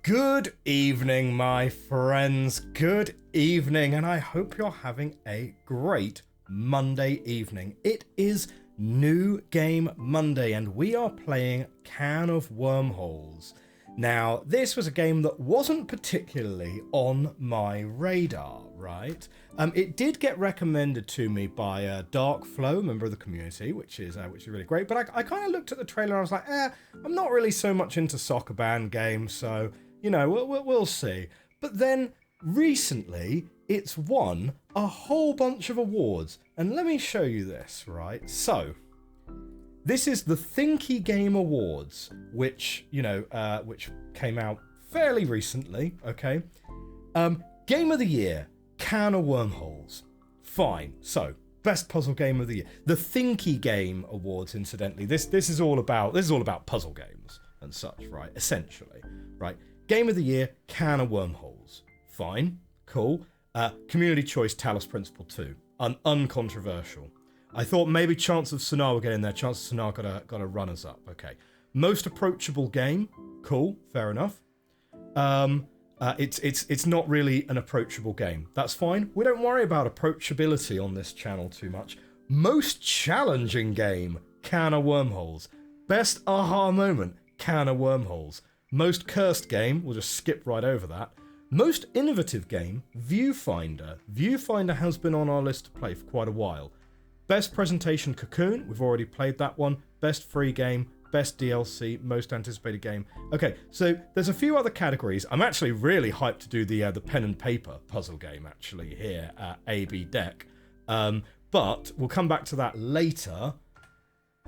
Good evening, my friends. Good evening, and I hope you're having a great Monday evening. It is New Game Monday, and we are playing Can of Wormholes. Now, this was a game that wasn't particularly on my radar, right? It did get recommended to me by Dark Flow, a member of the community, which is really great. But I kind of looked at the trailer and I was like, I'm not really so much into sokoban games, so you know, we'll see. But then recently, it's won a whole bunch of awards, and let me show you this, right? So, this is the Thinky Awards, which which came out fairly recently. Okay, Game of the Year, Can of Wormholes. Fine. So, best puzzle game of the year, the Thinky Awards. Incidentally, this is all about puzzle games and such, right? Essentially, right. Game of the Year, Can of Wormholes. Fine, cool. Community Choice, Talos Principle 2. Uncontroversial. I thought maybe Chance of Sonar will get in there. Chance of Sonar got a runners up. Okay. Most approachable game. Cool, fair enough. It's not really an approachable game. That's fine. We don't worry about approachability on this channel too much. Most challenging game, Can of Wormholes. Best aha moment, Can of Wormholes. Most cursed game, we'll just skip right over that. Most innovative game, Viewfinder. Viewfinder has been on our list to play for quite a while. Best presentation, Cocoon. We've already played that one. Best free game, best DLC, most anticipated game. Okay, so there's a few other categories. I'm actually really hyped to do the pen and paper puzzle game actually here at AB Deck. But we'll come back to that later.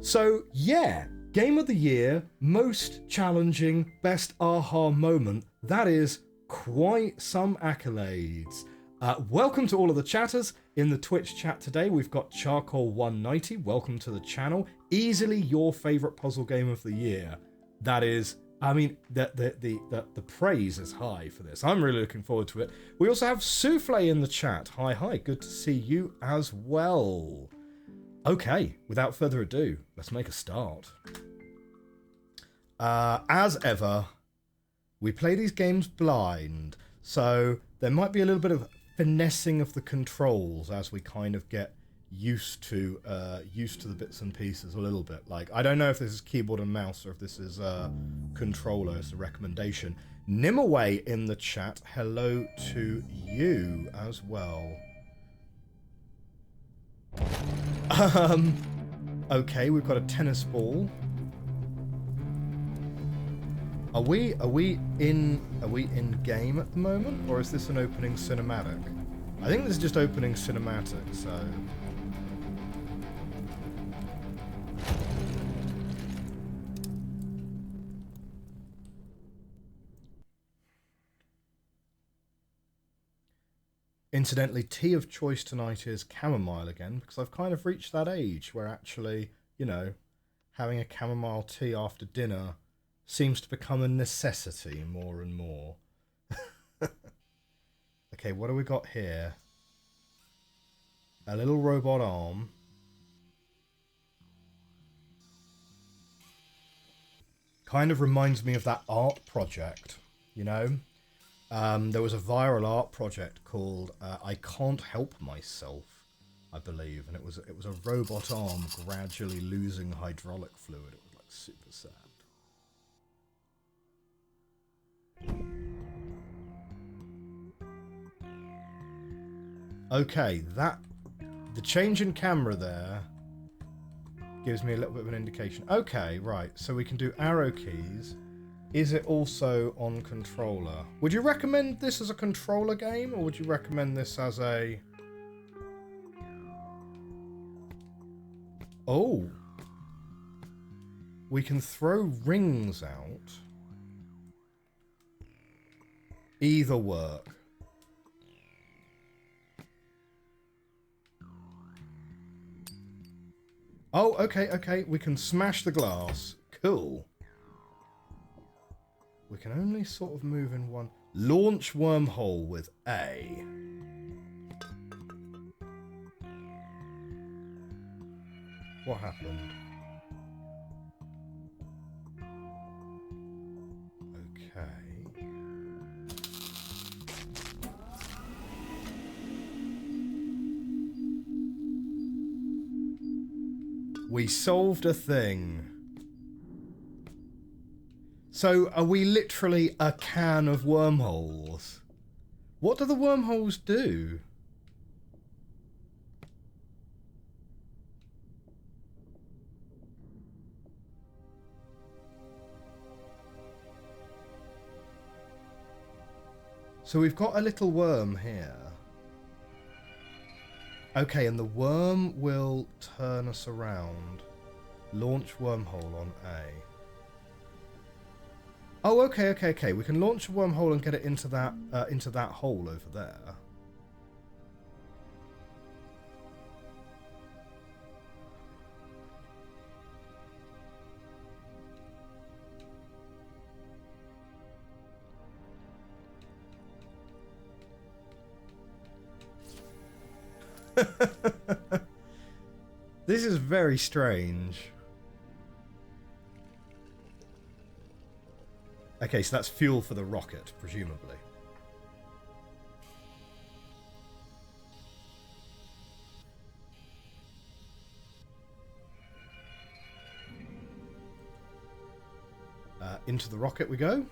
So yeah, Game of the Year, most challenging, best aha moment. That is quite some accolades. Welcome to all of the chatters in the Twitch chat today. We've got Charcoal190. Welcome to the channel. Easily your favorite puzzle game of the year. That is, I mean, the praise is high for this. I'm really looking forward to it. We also have Souffle in the chat. Hi, good to see you as well. Okay, without further ado, let's make a start. As ever, we play these games blind, so there might be a little bit of finessing of the controls as we kind of get used to the bits and pieces a little bit. Like, I don't know if this is keyboard and mouse or if this is controller. It's a recommendation. Nimaway in the chat. Hello to you as well. Okay, we've got a tennis ball. Are we in game at the moment, or is this an opening cinematic? I think this is just opening cinematic, so incidentally, tea of choice tonight is chamomile again, because I've kind of reached that age where actually, you know, having a chamomile tea after dinner seems to become a necessity more and more. Okay, what do we got here? A little robot arm. Kind of reminds me of that art project, you know? There was a viral art project called I Can't Help Myself, I believe, and it was a robot arm gradually losing hydraulic fluid. It was like super sad. Okay, the change in camera there gives me a little bit of an indication. Okay, right, so we can do arrow keys. Is it also on controller? Would you recommend this as a controller game, or would you recommend this as a... Oh! We can throw rings out. Either work. Oh, okay. We can smash the glass. Cool. We can only sort of move in one. Launch wormhole with A. What happened? Okay. We solved a thing. So, are we literally a can of wormholes? What do the wormholes do? So we've got a little worm here. Okay, and the worm will turn us around. Launch wormhole on A. Oh, okay. We can launch a wormhole and get it into that hole over there. This is very strange. Okay, so that's fuel for the rocket, presumably. Into the rocket we go.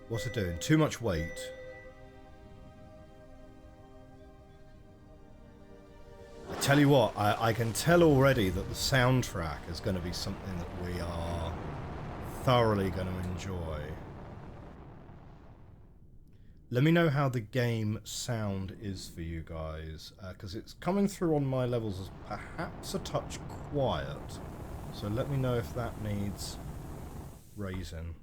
What's it doing? Too much weight. I tell you what, I can tell already that the soundtrack is going to be something that we are thoroughly going to enjoy. Let me know how the game sound is for you guys, because it's coming through on my levels as perhaps a touch quiet. So let me know if that needs raising.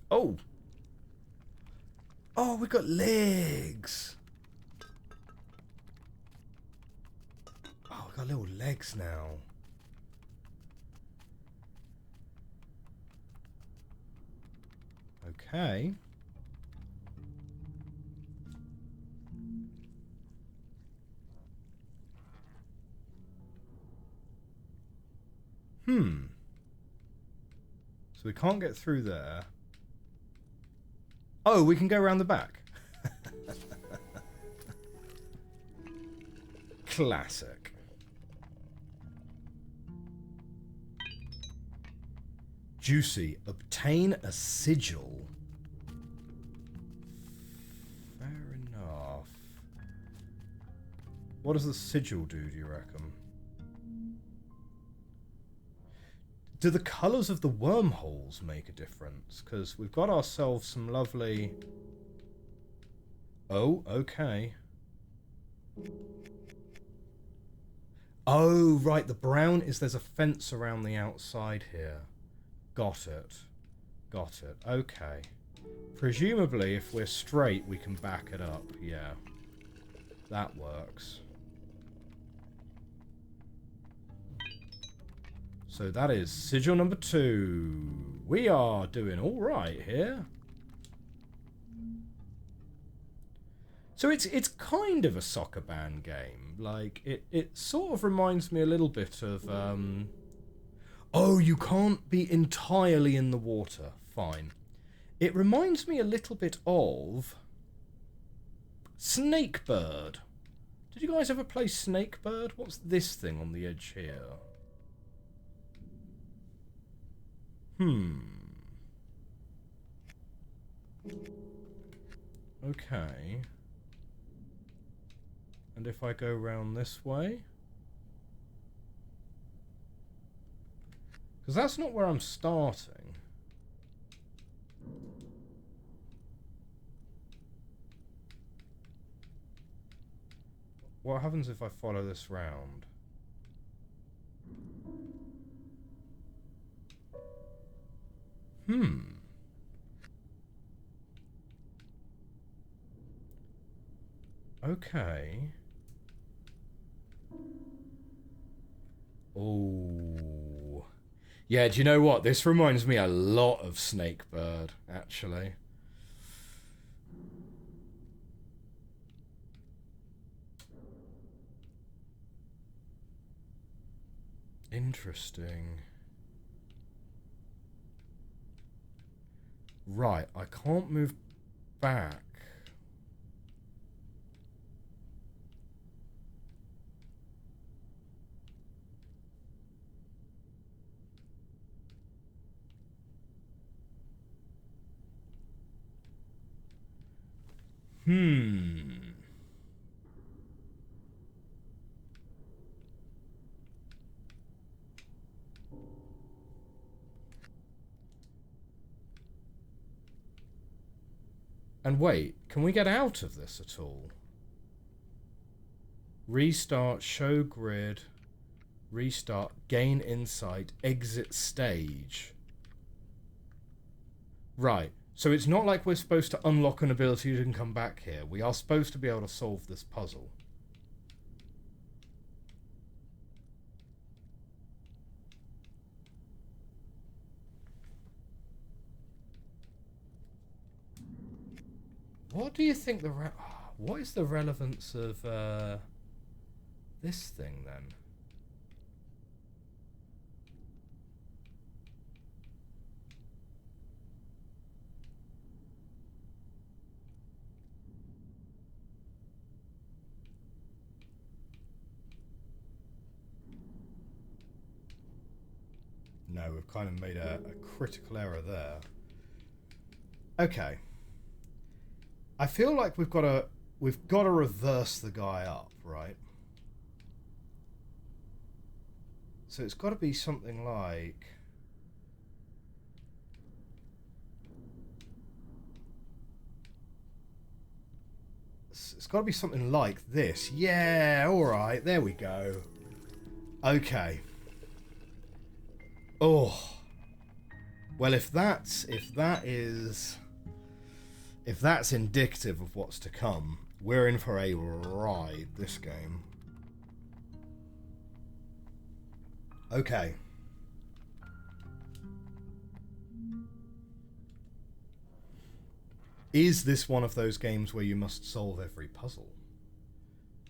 Oh! Oh, we got legs! Oh, we got little legs now. Okay. So we can't get through there. Oh, we can go around the back. Classic. Juicy. Obtain a sigil. Fair enough. What does the sigil do you reckon? Do the colours of the wormholes make a difference? Because we've got ourselves some lovely... Oh, okay. Oh, right, the brown is there's a fence around the outside here. Got it. Got it. Okay. Presumably, if we're straight, we can back it up. Yeah. That works. So that is sigil number 2. We are doing all right here. So it's kind of a sokoban game. Like, it sort of reminds me a little bit of... Oh, you can't be entirely in the water. Fine. It reminds me a little bit of... Snakebird. Did you guys ever play Snakebird? What's this thing on the edge here? Okay. And if I go round this way? Because that's not where I'm starting. What happens if I follow this round? Okay. Oh. Yeah, do you know what? This reminds me a lot of Snakebird, actually. Interesting. Right, I can't move back. And wait, can we get out of this at all? Restart, show grid, restart, gain insight, exit stage. Right, so it's not like we're supposed to unlock an ability and come back here. We are supposed to be able to solve this puzzle. What do you think what is the relevance of this thing then? No, we've kind of made a critical error there. Okay. I feel like we've got to reverse the guy up, right? So it's got to be something like it's got to be something like this. Yeah, all right, there we go. Okay. Oh. Well, if that's indicative of what's to come, we're in for a ride, this game. Okay. Is this one of those games where you must solve every puzzle?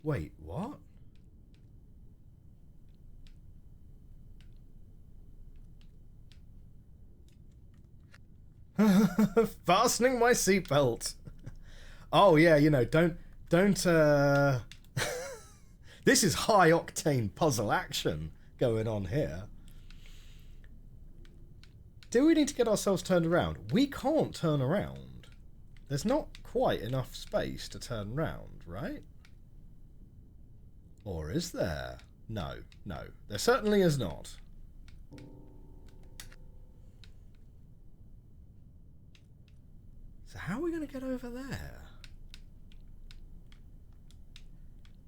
Wait, what? Fastening my seatbelt. Oh yeah, you know, don't This is high octane puzzle action going on here. Do we need to get ourselves turned around? We can't turn around. There's not quite enough space to turn around, right? Or is there? No, no. There certainly is not. So how are we going to get over there?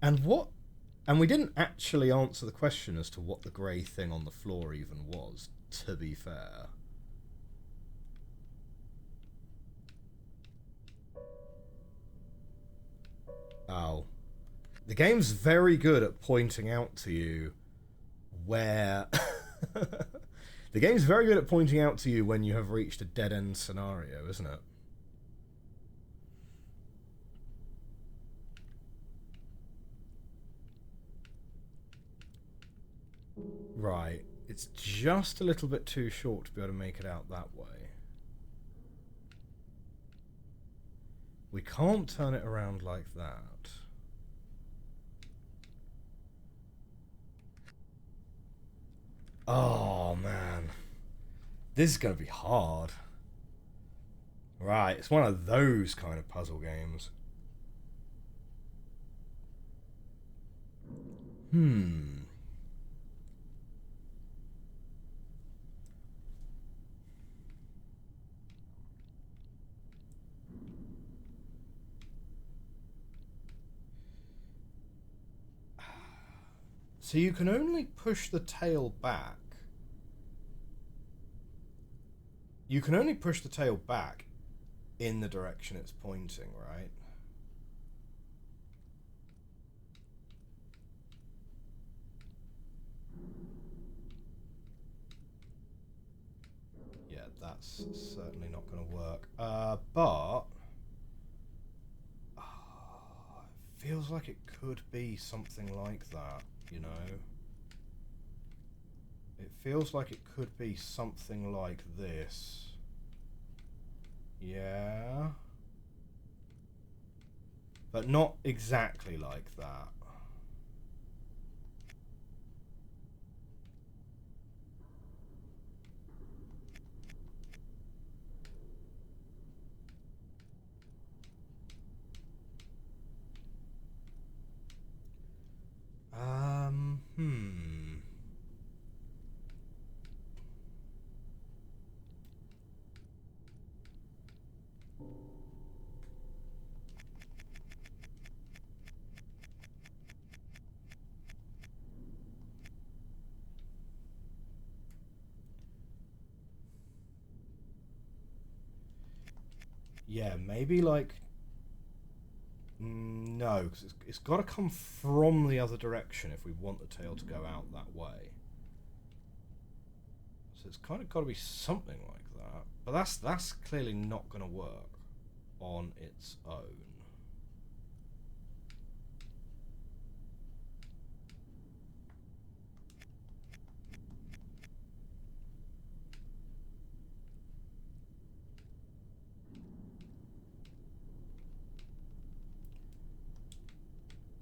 And what? And we didn't actually answer the question as to what the grey thing on the floor even was, to be fair. Oh. The game's very good at pointing out to you where... The game's very good at pointing out to you when you have reached a dead-end scenario, isn't it? Right. It's just a little bit too short to be able to make it out that way. We can't turn it around like that. Oh, man. This is going to be hard. Right, it's one of those kind of puzzle games. So you can only push the tail back. You can only push the tail back in the direction it's pointing, right? Yeah, that's certainly not going to work. But... it feels like it could be something like that, you know? It feels like it could be something like this. Yeah. But not exactly like that. Yeah, maybe like... no, because it's got to come from the other direction if we want the tail to go out that way. So it's kind of got to be something like that. But that's clearly not going to work on its own.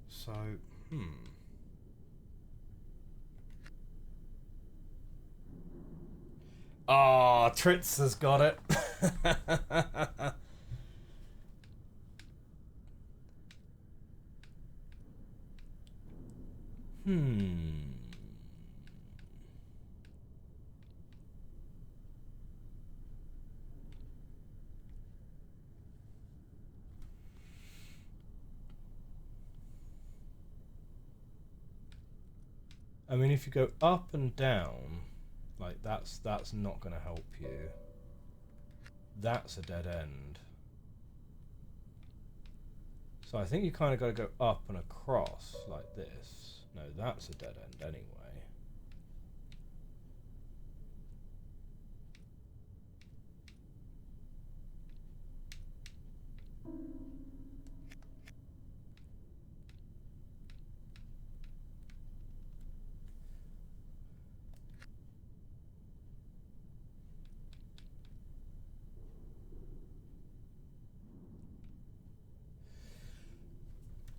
So, Ah, Tritz has got it. I mean, if you go up and down, like that's not going to help you. That's a dead end. So I think you kind of got to go up and across like this. No, that's a dead end anyway.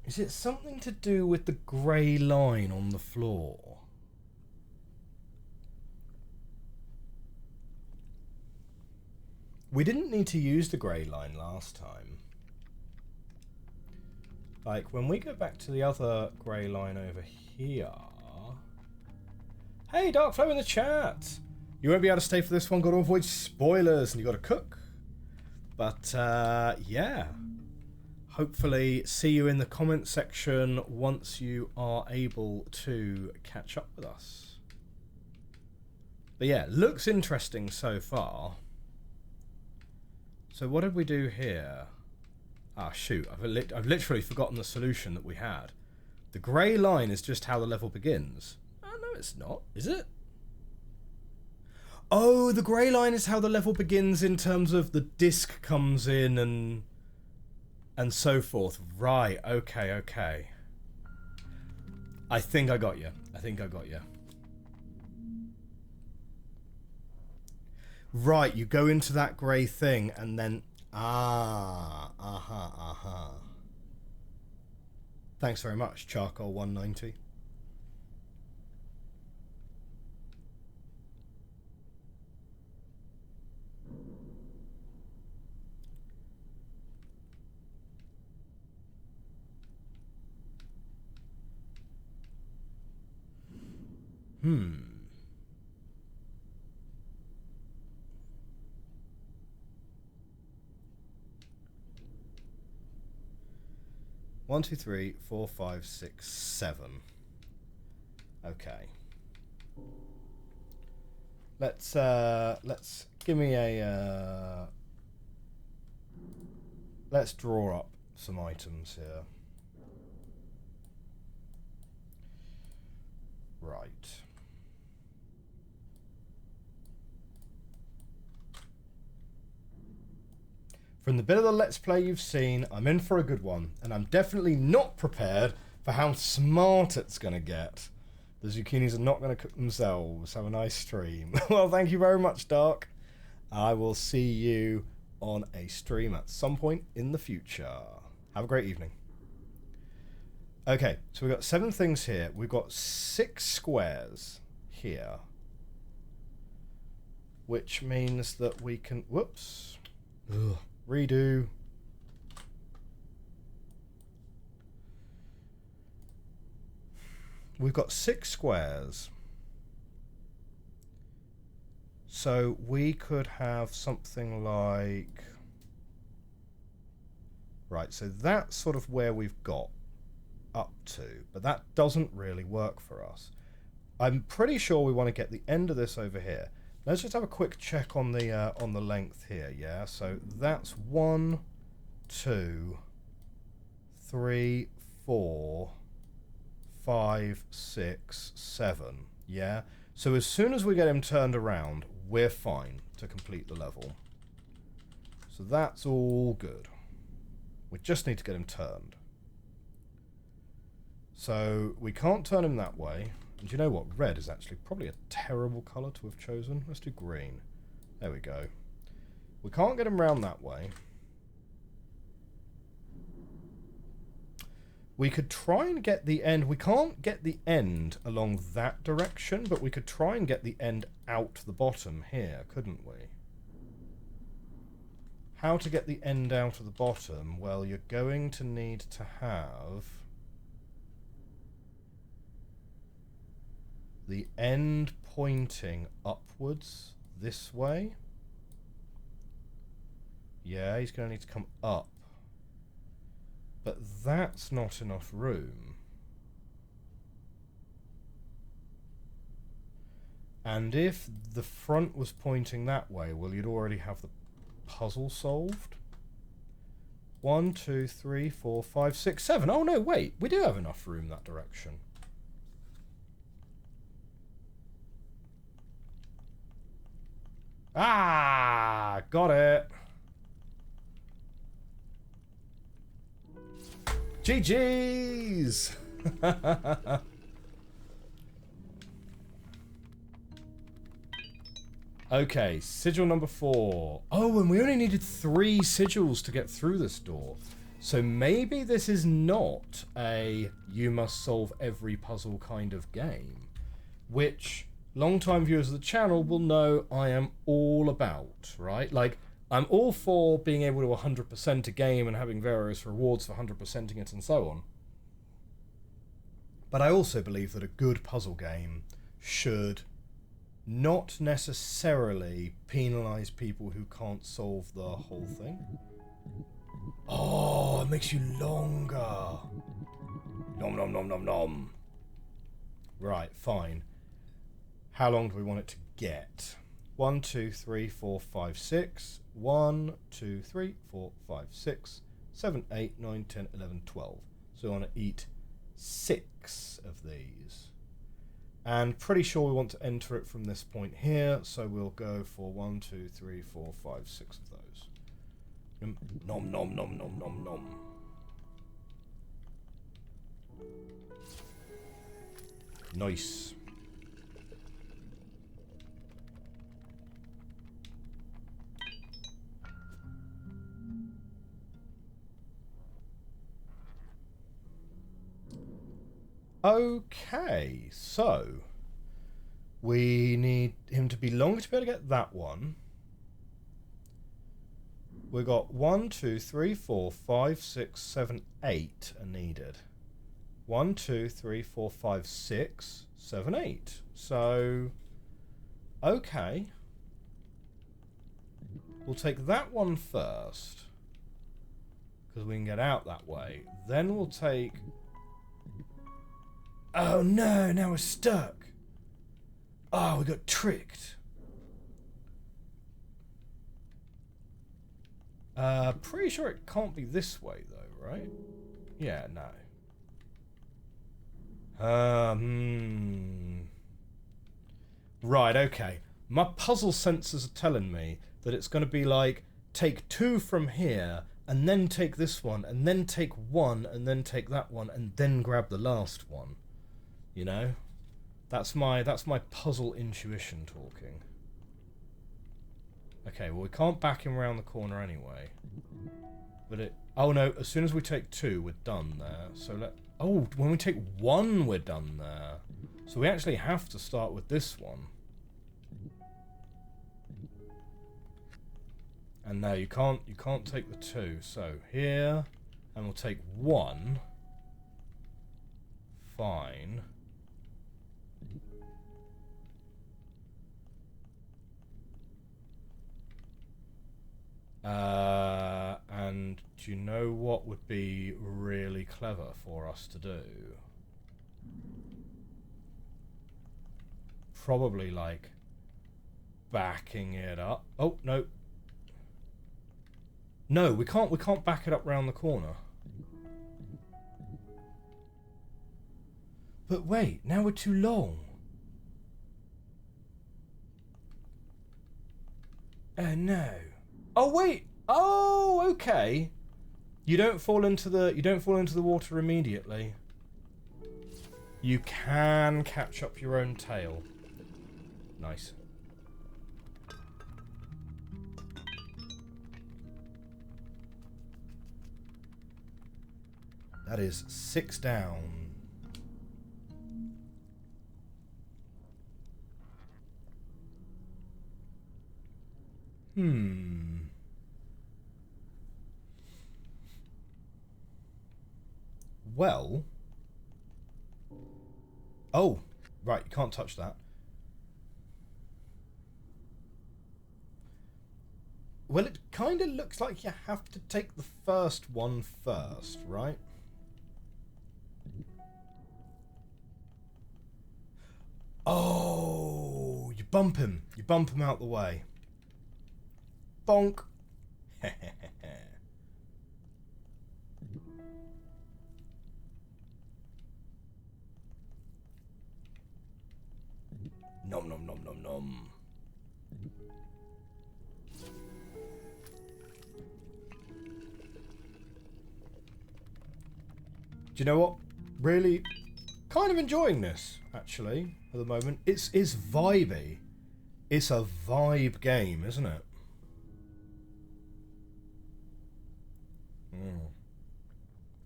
Is it something to do with the grey line on the floor? We didn't need to use the grey line last time. Like, when we go back to the other grey line over here... Hey, Darkflow in the chat! You won't be able to stay for this one, got to avoid spoilers, and you got to cook. But, yeah. Hopefully see you in the comment section once you are able to catch up with us. But yeah, looks interesting so far. So what did we do here? Ah, shoot, I've literally forgotten the solution that we had. The grey line is just how the level begins. Oh, no, it's not, is it? Oh, the grey line is how the level begins in terms of the disc comes in and so forth. Right, okay, okay. I think I got you. I think I got you. Right, you go into that grey thing and then... Ah, aha, aha. Thanks very much, Charcoal 190. Hmm. One, two, three, 4, 5, 6, 7. Okay. Let's give me a let's draw up some items here. Right. From the bit of the Let's Play you've seen, I'm in for a good one, and I'm definitely not prepared for how smart it's going to get. The zucchinis are not going to cook themselves. Have a nice stream. Well, thank you very much, Dark. I will see you on a stream at some point in the future. Have a great evening. Okay, so we've got 7 things here. We've got 6 squares here. Which means that we can... Whoops. Ugh. Redo. We've got 6 squares. So we could have something like... Right, so that's sort of where we've got up to. But that doesn't really work for us. I'm pretty sure we want to get the end of this over here. Let's just have a quick check on the length here, yeah? So that's 1, 2, 3, 4, 5, 6, 7, yeah? So as soon as we get him turned around, we're fine to complete the level. So that's all good. We just need to get him turned. So we can't turn him that way. And you know what? Red is actually probably a terrible colour to have chosen. Let's do green. There we go. We can't get him round that way. We could try and get the end. We can't get the end along that direction, but we could try and get the end out the bottom here, couldn't we? How to get the end out of the bottom? Well, you're going to need to have... the end pointing upwards this way. Yeah, he's going to need to come up. But that's not enough room. And if the front was pointing that way, well, you'd already have the puzzle solved. 1, 2, 3, 4, 5, 6, 7. Oh, no, wait. We do have enough room that direction. Ah, got it. GG's. Okay, sigil number 4. Oh, and we only needed 3 sigils to get through this door. So maybe this is not a you must solve every puzzle kind of game, which long-time viewers of the channel will know I am all about, right? Like, I'm all for being able to 100% a game and having various rewards for 100%ing it and so on. But I also believe that a good puzzle game should not necessarily penalise people who can't solve the whole thing. Oh, it makes you longer. Nom nom nom nom nom. Right, fine. How long do we want it to get? 1, 2, 3, 4, 5, 6. 1, 2, 3, 4, 5, 6, 7, 8, 9, 10, 11, 12. So we want to eat 6 of these. And pretty sure we want to enter it from this point here. So we'll go for 1, 2, 3, 4, 5, 6 of those. Nom nom nom nom nom nom. Nice. Okay, so we need him to be longer to be able to get that one. We got 1, 2, 3, 4, 5, 6, 7, 8 are needed. 1, 2, 3, 4, 5, 6, 7, 8. So, okay. We'll take that one first, because we can get out that way. Then we'll take... Oh no, now we're stuck. Oh, we got tricked. Pretty sure it can't be this way though, right? Yeah, no. Right, okay. My puzzle sensors are telling me that it's going to be like, take 2 from here, and then take this one, and then take 1, and then take that one, and then grab the last one. You know? That's my puzzle intuition talking. Okay, well we can't back him around the corner anyway. But it... Oh no, as soon as we take 2, we're done there. So oh, when we take 1, we're done there. So we actually have to start with this one. And no, you can't take the 2. So here, and we'll take 1. Fine. And do you know what would be really clever for us to do? Probably like backing it up. Oh, no. No, we can't back it up round the corner. But wait, now we're too long. Oh no. Oh wait. Oh, okay. You don't fall into the water immediately. You can catch up your own tail. Nice. That is 6 down. Well. Oh, right, you can't touch that. Well, it kind of looks like you have to take the first one first, right? Oh, you bump him. You bump him out the way. Bonk. Nom nom nom nom nom. Do you know what? Really kind of enjoying this, actually, at the moment. It's vibey. It's a vibe game, isn't it?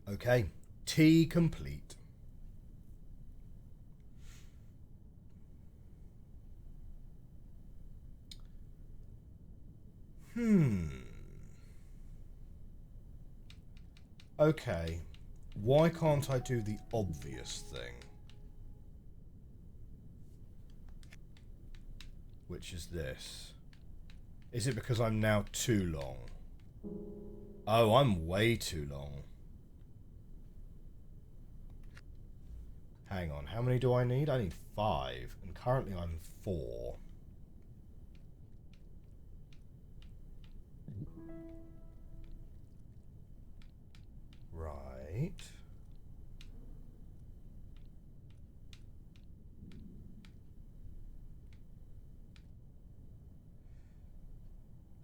Okay. Tea complete. Okay. Why can't I do the obvious thing? Which is this. Is it because I'm now too long? Oh, I'm way too long. Hang on, how many do I need? I need 5, and currently I'm 4. Right.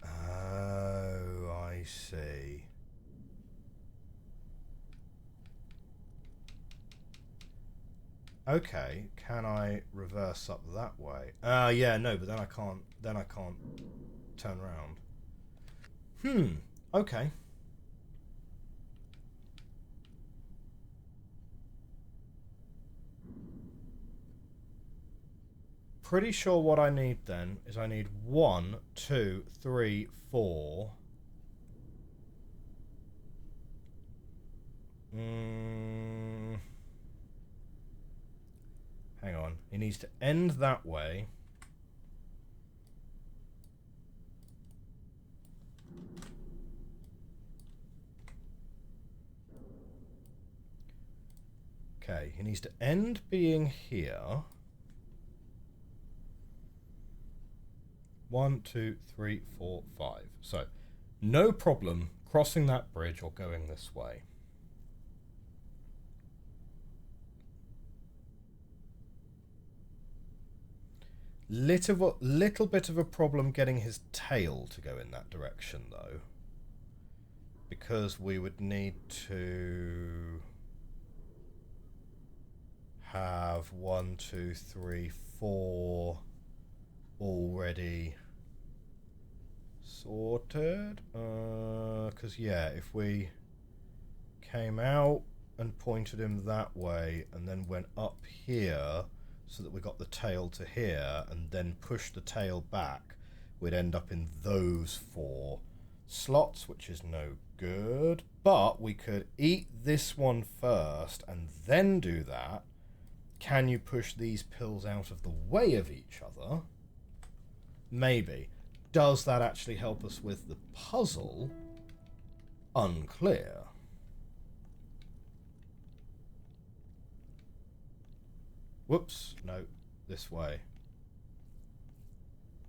Oh, I see. Okay, can I reverse up that way? Yeah, no, but then I can't turn around. Okay. Pretty sure what I need then is I need 1, 2, 3, 4. Hang on. He needs to end that way. Okay, he needs to end being here. 1, 2, 3, 4, 5. So, no problem crossing that bridge or going this way. Little bit of a problem getting his tail to go in that direction, though. Because we would need to have 1, 2, 3, 4 already sorted. Because, yeah, if we came out and pointed him that way and then went up here so that we got the tail to here and then pushed the tail back, we'd end up in those 4 slots, which is no good. But we could eat this one first and then do that. Can you push these pills out of the way of each other? Maybe. Does that actually help us with the puzzle? Unclear. Whoops, no, this way.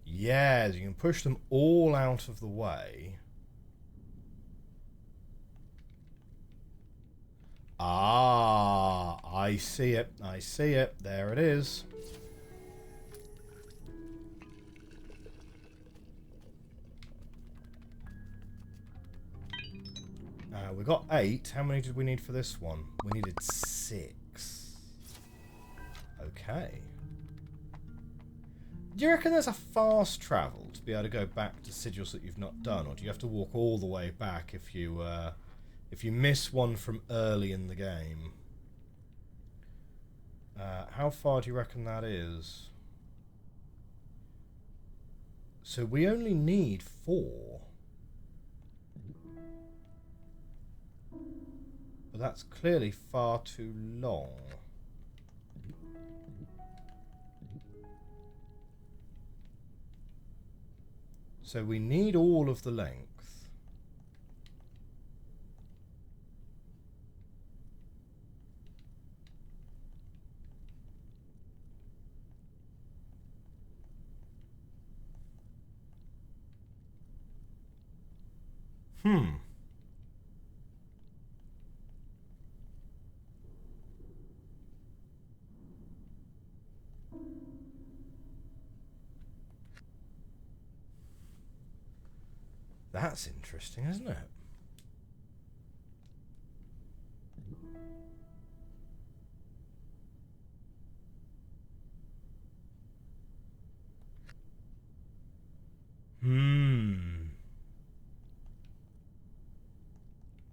Yes, you can push them all out of the way. Ah, I see it, I see it. There it is. We got 8. How many did we need for this one? We needed 6. Okay. Do you reckon there's a fast travel to be able to go back to sigils that you've not done, or do you have to walk all the way back if you miss one from early in the game? How far do you reckon that is? So we only need 4. But that's clearly far too long. So we need all of the length. That's interesting, isn't it?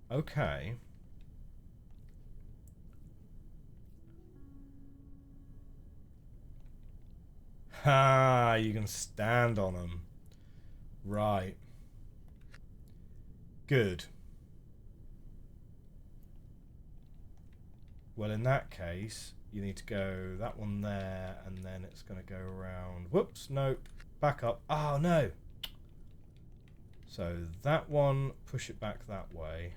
Okay. Ha, you can stand on them. Right. Good. Well, in that case, you need to go that one there, and then it's going to go around. Whoops, no. Back up. Oh, no. So that one, push it back that way.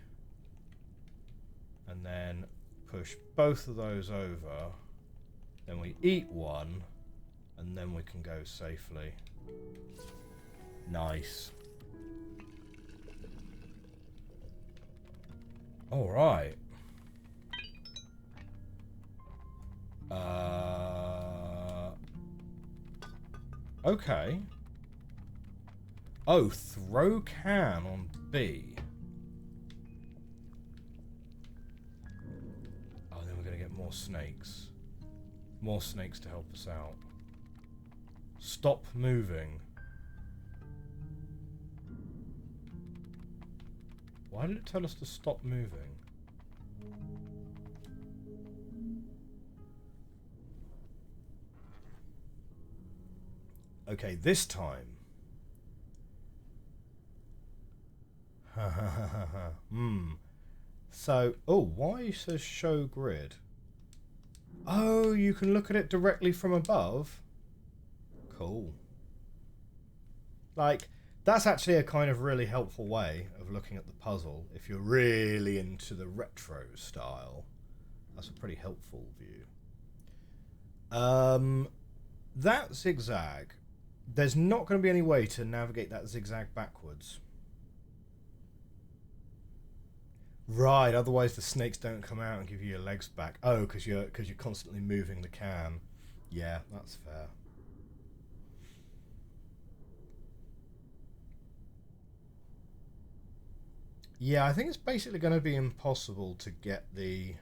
And then push both of those over. Then we eat one, and then we can go safely. Nice. All right. Okay. Oh, throw can on B. Oh, then we're going to get more snakes. More snakes to help us out. Stop moving. Why did it tell us to stop moving? Okay, this time. So, oh, why says show grid? Oh, you can look at it directly from above. Cool. Like, that's actually a kind of really helpful way of looking at the puzzle if you're really into the retro style. That's a pretty helpful view. That zigzag, there's not going to be any way to navigate that zigzag backwards. Right, otherwise the snakes don't come out and give you your legs back. Oh, because you're constantly moving the can. Yeah, that's fair. Yeah, I think it's basically going to be impossible to get the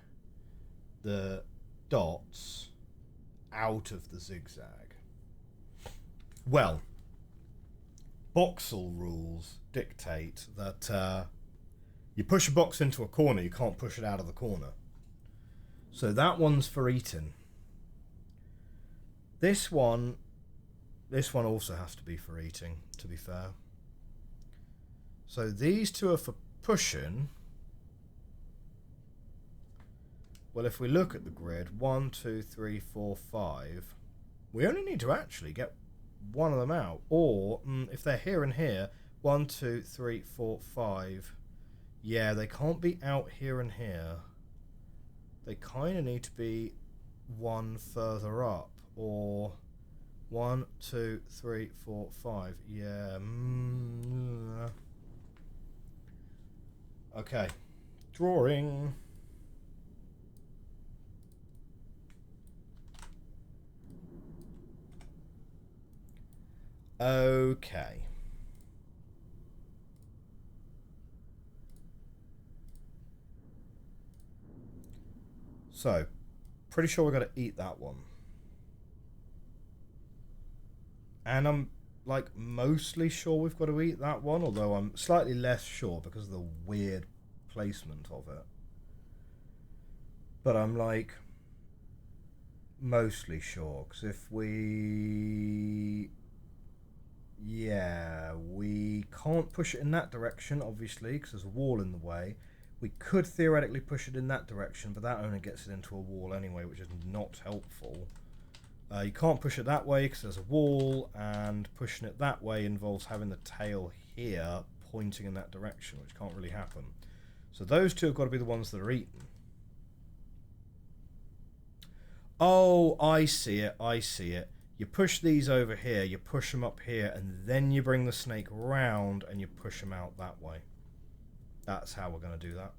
dots out of the zigzag? Well, Boxel rules dictate that you push a box into a corner, you can't push it out of the corner. So that one's for eating. This one also has to be for eating, to be fair. So these two are for pushing. Well, if we look at the grid, 1, 2, 3, 4, 5, we only need to actually get one of them out. Or, if they're here and here, 1, 2, 3, 4, 5. Yeah, they can't be out here and here. They kind of need to be one further up. Or 1, 2, 3, 4, 5. Yeah. Okay. Drawing. Okay. So, pretty sure we're going to eat that one. And I'm, like, mostly sure we've got to eat that one, although I'm slightly less sure because of the weird placement of it. But I'm, like, mostly sure, because if we... Yeah, we can't push it in that direction, obviously, because there's a wall in the way. We could theoretically push it in that direction, but that only gets it into a wall anyway, which is not helpful. You can't push it that way because there's a wall, and pushing it that way involves having the tail here pointing in that direction, which can't really happen. So those two have got to be the ones that are eaten. Oh, I see it, I see it. You push these over here, you push them up here, and then you bring the snake round and you push them out that way. That's how we're going to do that.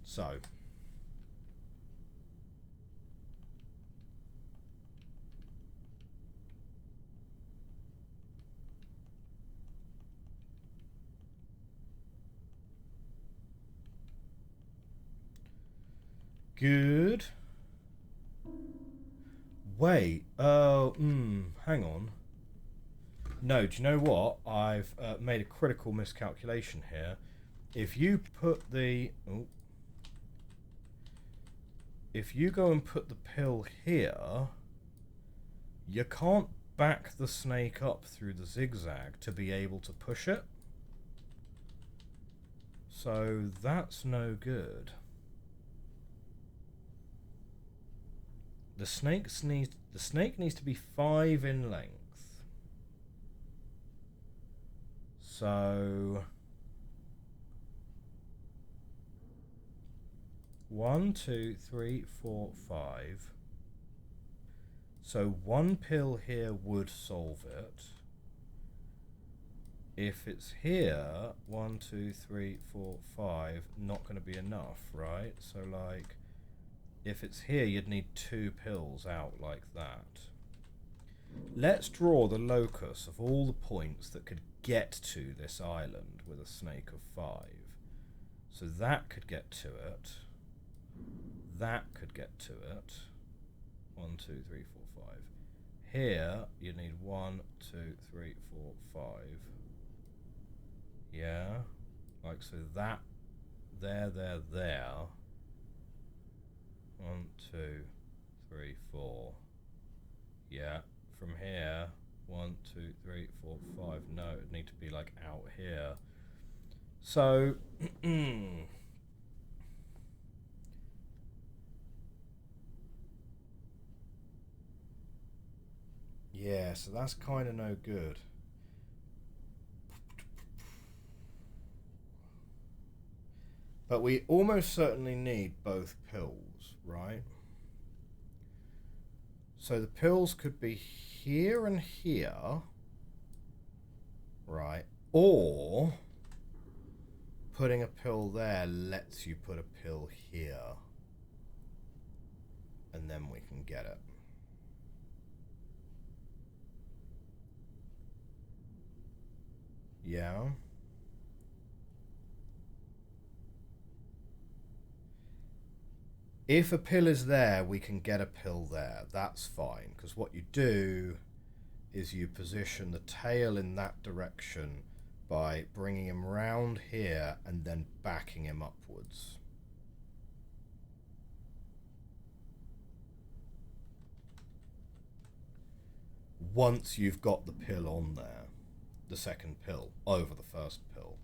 So. Good. Wait, hang on. No, do you know what? I've made a critical miscalculation here. If you put the... Oh, if you go and put the pill here, you can't back the snake up through the zigzag to be able to push it. So that's no good. The snake needs to be 5 in length. So 1, 2, 3, 4, 5. So one pill here would solve it. If it's here, 1, 2, 3, 4, 5, not going to be enough, right? So like, if it's here, you'd need 2 pills out like that. Let's draw the locus of all the points that could get to this island with a snake of 5. So that could get to it. That could get to it. 1, 2, 3, 4, 5. Here, you need 1, 2, 3, 4, 5. Yeah. Like, so that, there. 1, 2, 3, 4. Yeah. From here, 1, 2, 3, 4, 5. No, it'd need to be like out here. So, yeah, so that's kind of no good. But we almost certainly need both pills, right? So the pills could be here and here, right? Or putting a pill there lets you put a pill here. And then we can get it. Yeah. If a pill is there, we can get a pill there. That's fine, because what you do is you position the tail in that direction by bringing him round here and then backing him upwards. Once you've got the pill on there, the second pill over the first pill,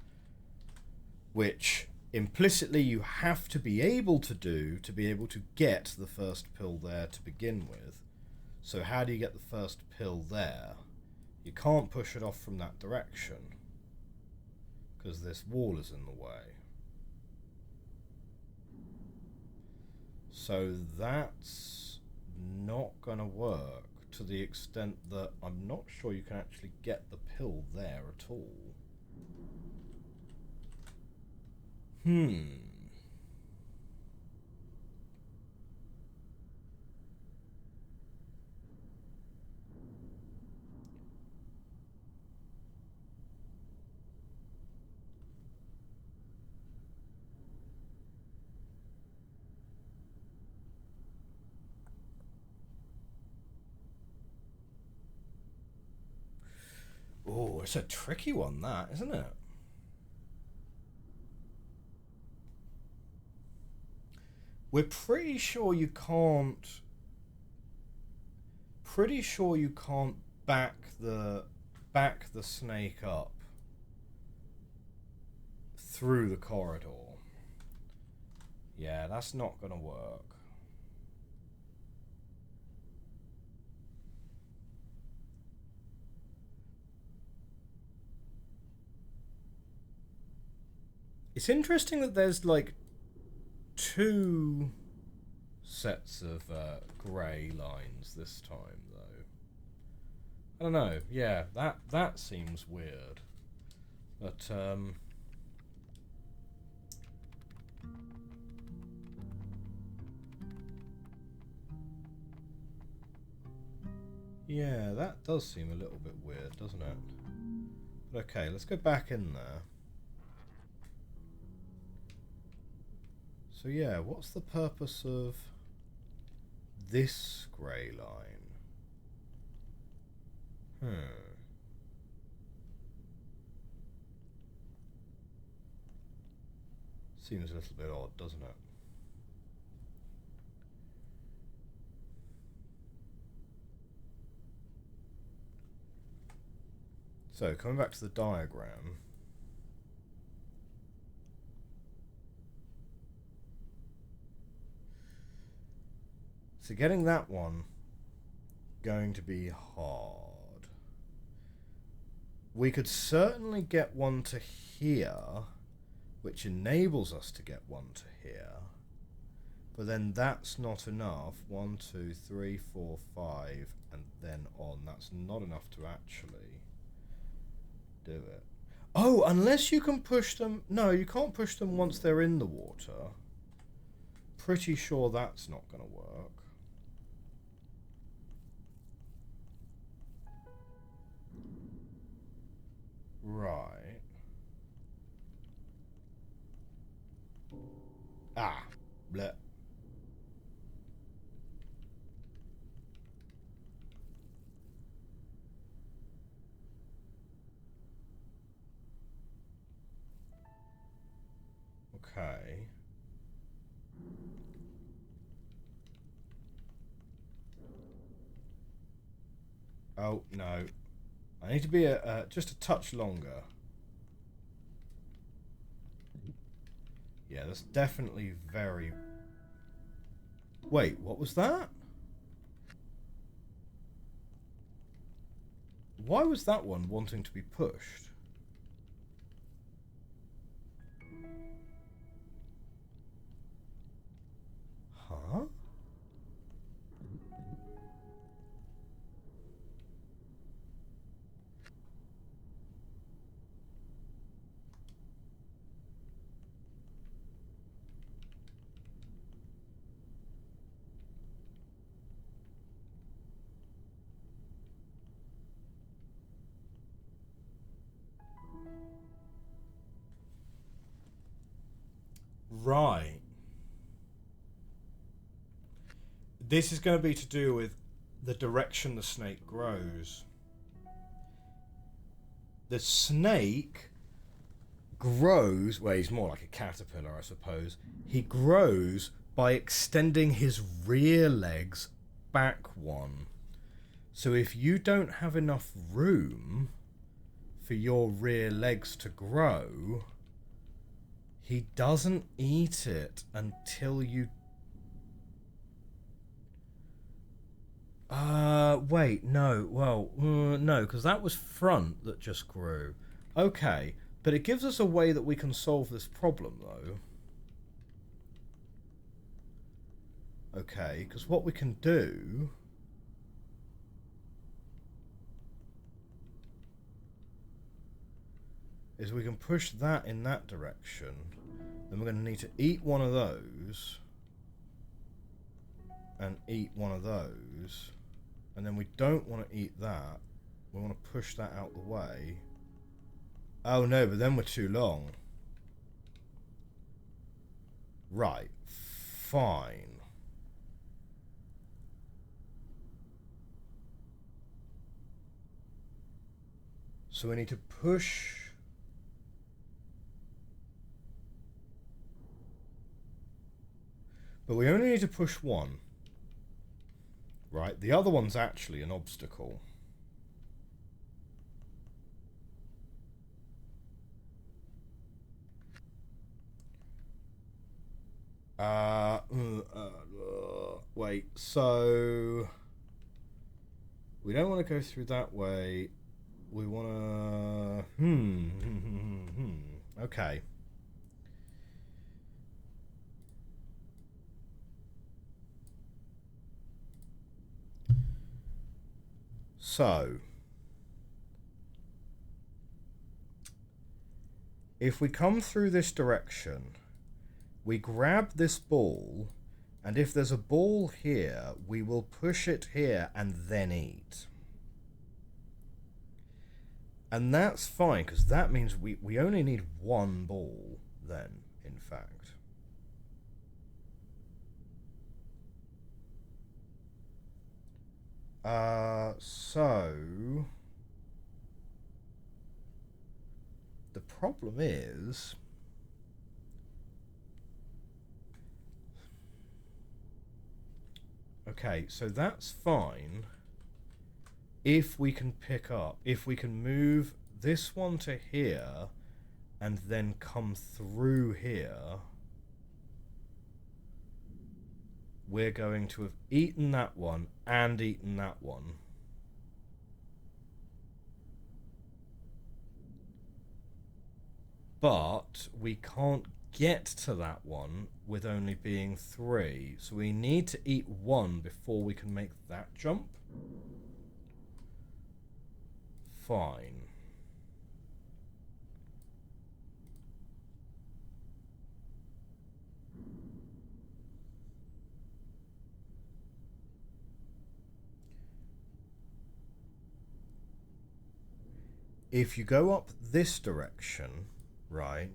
which implicitly you have to be able to do to be able to get the first pill there to begin with. So how do you get the first pill there? You can't push it off from that direction because this wall is in the way. So that's not going to work to the extent that I'm not sure you can actually get the pill there at all. Oh, it's a tricky one, that, isn't it? We're pretty sure you can't. Pretty sure you can't back the snake up through the corridor. Yeah, that's not gonna work. It's interesting that there's like two sets of grey lines this time, though. I don't know. Yeah, that seems weird. But yeah, that does seem a little bit weird, doesn't it? But okay, let's go back in there. So yeah, what's the purpose of this grey line? Seems a little bit odd, doesn't it? So, coming back to the diagram. So getting that one going to be hard. We could certainly get one to here, which enables us to get one to here. But then that's not enough. 1, 2, 3, 4, 5, and then on. That's not enough to actually do it. Oh, unless you can push them. No, you can't push them once they're in the water. Pretty sure that's not going to work. Right. Ah. Bleh. Okay. Oh, no. I need to be just a touch longer. Yeah, that's definitely very... Wait, what was that? Why was that one wanting to be pushed? Huh? Right. This is going to be to do with the direction the snake grows. The snake grows, well, he's more like a caterpillar, I suppose. He grows by extending his rear legs back one. So if you don't have enough room for your rear legs to grow, he doesn't eat it until you... wait, no, well, no, because that was front that just grew. Okay, but it gives us a way that we can solve this problem, though. Okay, because what we can do... is we can push that in that direction. Then we're going to need to eat one of those. And eat one of those. And then we don't want to eat that. We want to push that out the way. Oh no, but then we're too long. Right. Fine. So we need to push... but we only need to push one. Right, the other one's actually an obstacle. Wait, so... we don't want to go through that way. We want to... Okay. So, if we come through this direction, we grab this ball, and if there's a ball here, we will push it here and then eat. And that's fine, because that means we only need one ball then, in fact. So the problem is okay, so that's fine if we can pick up, if we can move this one to here and then come through here. We're going to have eaten that one and eaten that one. But we can't get to that one with only being 3. So we need to eat one before we can make that jump. Fine. If you go up this direction, right,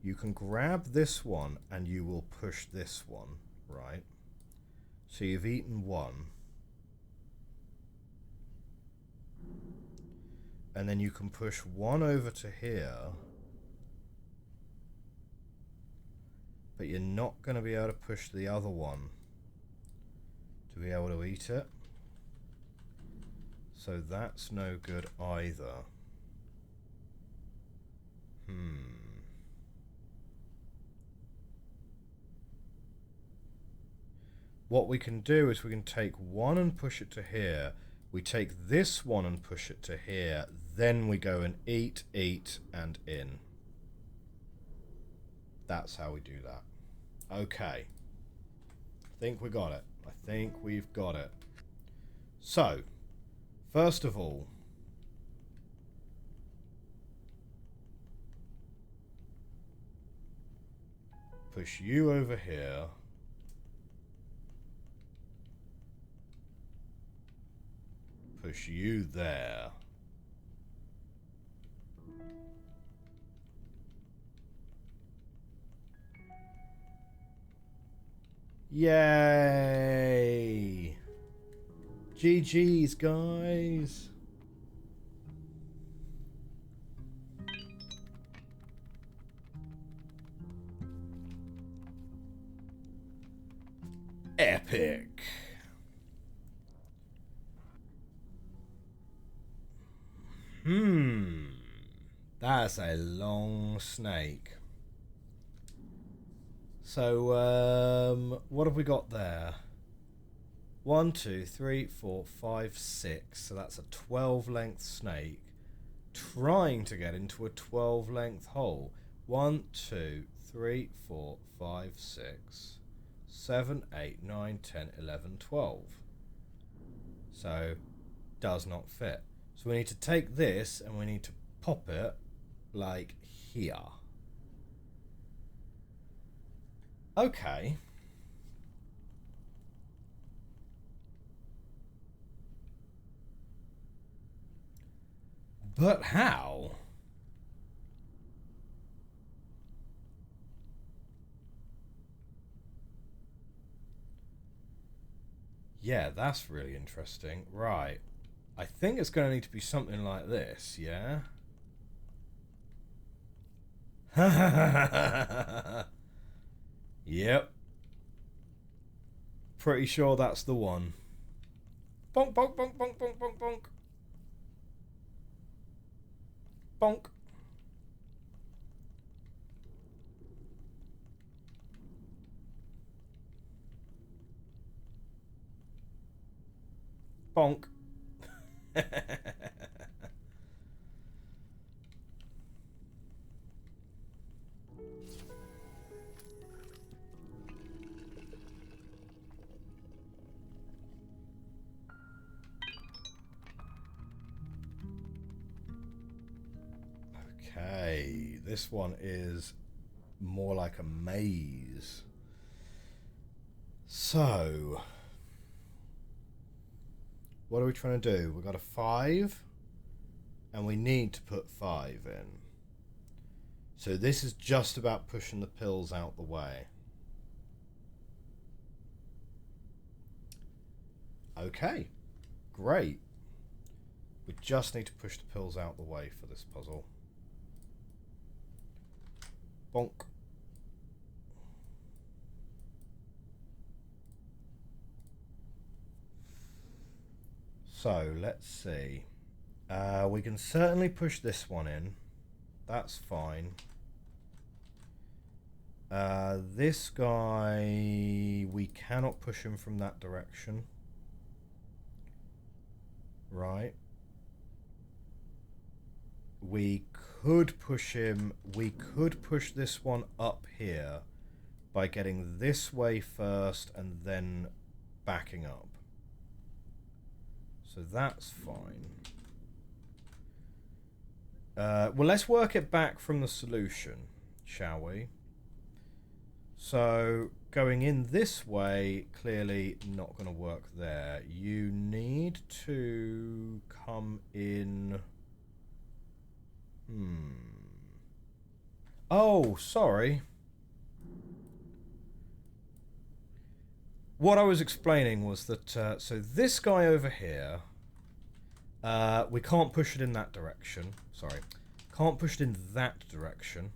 you can grab this one and you will push this one, right? So you've eaten one. And then you can push one over to here. But you're not going to be able to push the other one to be able to eat it. So that's no good either. What we can do is we can take one and push it to here. We take this one and push it to here. Then we go and eat, and in. That's how we do that. Okay. I think we got it. I think we've got it. So, first of all, push you over here. Push you there. Yay! GG's, guys. Epic. That's a long snake. So, what have we got there? 1, 2, 3, 4, 5, 6. So that's a 12-length snake trying to get into a 12-length hole. 1, 2, 3, 4, 5, 6, 7, 8, 9, 10, 11, 12. So, does not fit. So we need to take this and we need to pop it like here. Okay. But how? Yeah, that's really interesting. Right. I think it's going to need to be something like this, yeah? Yep. Pretty sure that's the one. Bonk, bonk, bonk, bonk, bonk, bonk, bonk. Bonk. Bonk. Okay, this one is more like a maze. So, what are we trying to do? We've got a 5, and we need to put 5 in. So this is just about pushing the pills out the way. Okay, great. We just need to push the pills out the way for this puzzle. Bonk. So, let's see. We can certainly push this one in. That's fine. This guy, we cannot push him from that direction. Right. We could push him. We could push this one up here by getting this way first and then backing up. So that's fine. Well, let's work it back from the solution, shall we? So going in this way, clearly not going to work there. You need to come in... Oh, sorry. What I was explaining was that, so this guy over here, we can't push it in that direction. Sorry. Can't push it in that direction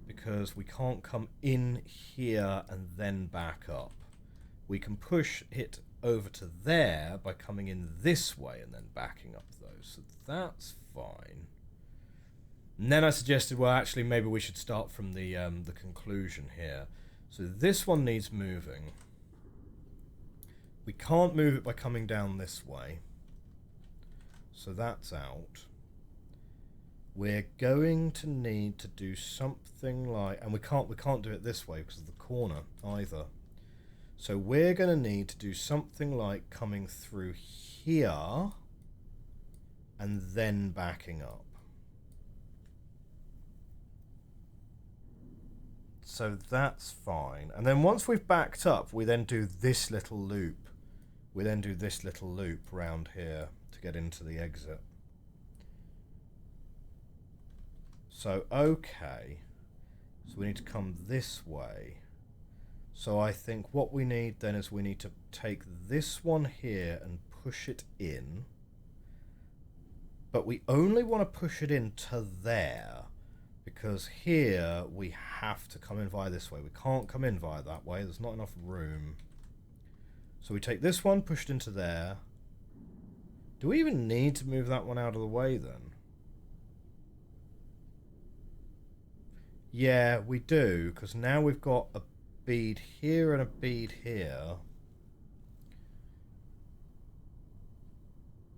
because we can't come in here and then back up. We can push it over to there by coming in this way and then backing up those. So that's fine. And then I suggested, well, actually, maybe we should start from the conclusion here. So this one needs moving. We can't move it by coming down this way. So that's out. We're going to need to do something like, and we can't do it this way because of the corner either. So we're going to need to do something like coming through here and then backing up. So that's fine. And then once we've backed up, we then do this little loop. We then do this little loop round here to get into the exit. So, okay. So we need to come this way. So I think what we need then is we need to take this one here and push it in. But we only want to push it in to there. Because here we have to come in via this way. We can't come in via that way. There's not enough room. So we take this one, push it into there. Do we even need to move that one out of the way then? Yeah, we do. Because now we've got a bead here and a bead here.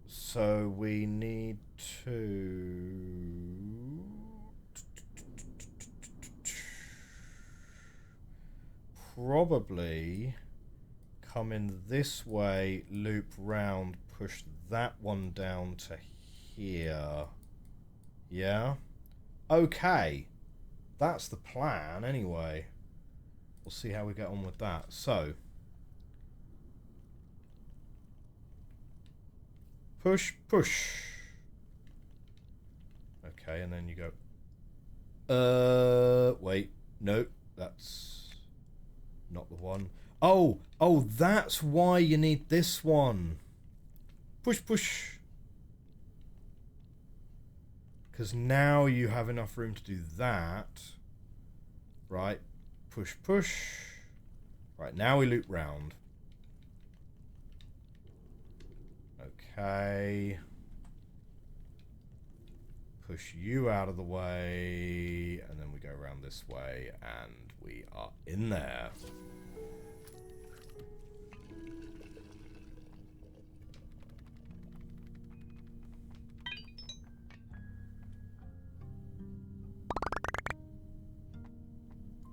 So we need to probably come in this way, loop round, push that one down to here. Yeah? Okay. That's the plan anyway. We'll see how we get on with that. So push, push. Okay, and then you go. Wait. No, that's not the one. Oh, that's why you need this one. Push, push. Because now you have enough room to do that. Right. Push, push. Right, now we loop round. Okay. Push you out of the way. And then we go around this way. And we are in there.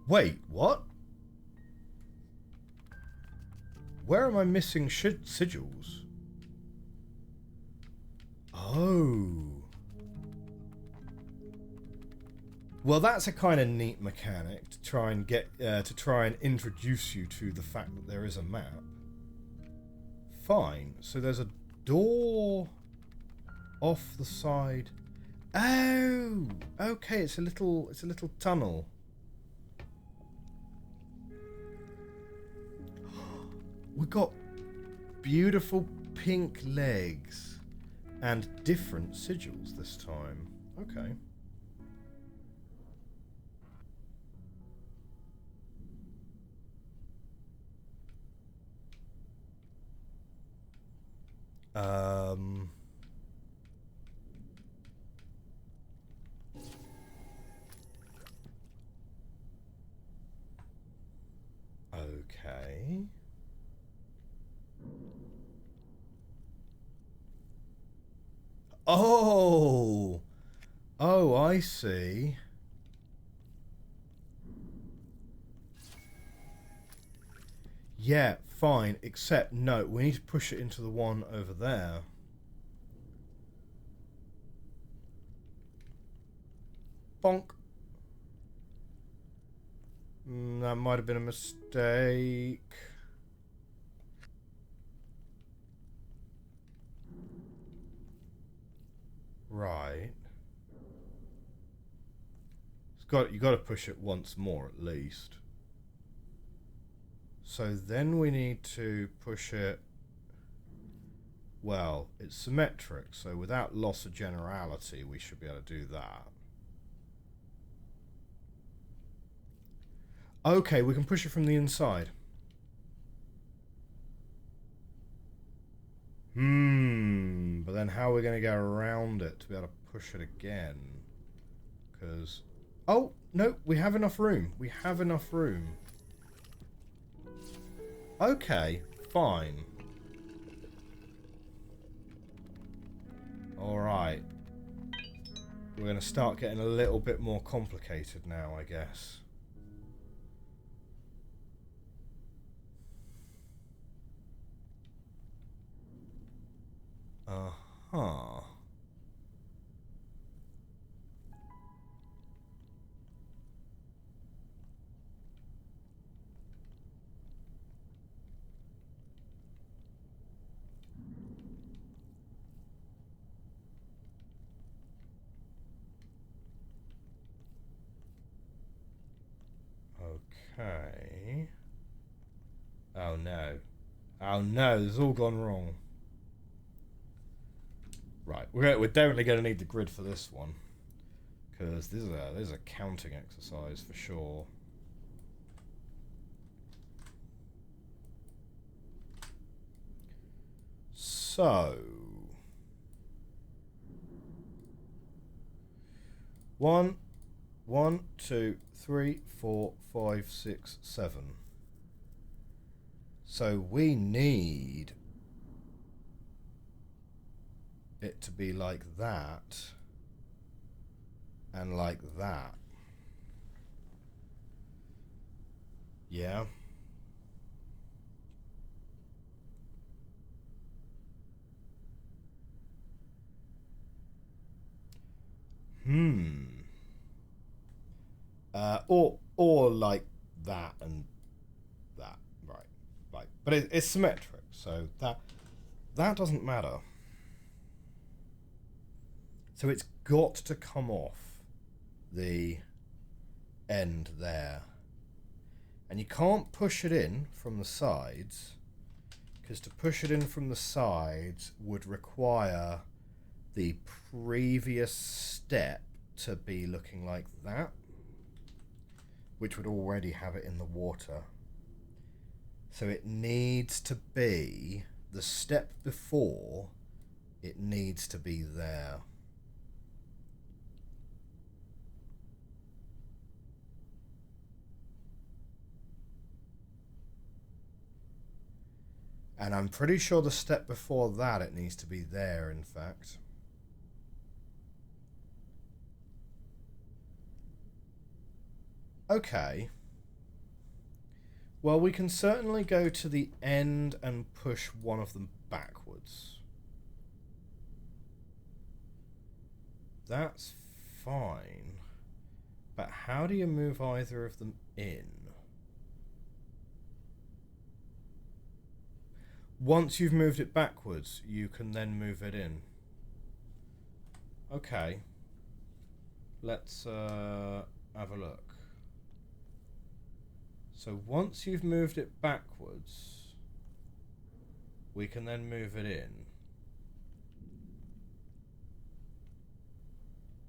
Wait, what? Where am I missing sigils? Oh. Well, that's a kind of neat mechanic to try and get introduce you to the fact that there is a map. Fine. So there's a door off the side. Oh, okay. It's a little tunnel. We got beautiful pink legs and different sigils this time. Okay. Okay. Oh! Oh, I see. Yeah, fine, except no, we need to push it into the one over there. Bonk. That might have been a mistake. Right. You got to push it once more at least. So then we need to push it. Well, it's symmetric, so without loss of generality, we should be able to do that. Okay, we can push it from the inside. But then how are we going to go around it to be able to push it again? Because... Oh, no, we have enough room. We have enough room. Okay, fine. Alright. We're going to start getting a little bit more complicated now, I guess. Uh-huh. Okay. Oh no. Oh no, this has all gone wrong. Right, we're definitely going to need the grid for this one, because this is a counting exercise for sure. So, 1, 2, 3, 4, 5, 6, 7. So we need it to be like that and like that. Yeah. Or like that and that. Right. But it's symmetric, so that doesn't matter. So it's got to come off the end there. And you can't push it in from the sides, because to push it in from the sides would require the previous step to be looking like that, which would already have it in the water. So it needs to be the step before, it needs to be there. And I'm pretty sure the step before that, it needs to be there, in fact. Okay. Well, we can certainly go to the end and push one of them backwards. That's fine. But how do you move either of them in? Once you've moved it backwards, you can then move it in. Okay. Let's have a look. So once you've moved it backwards, we can then move it in.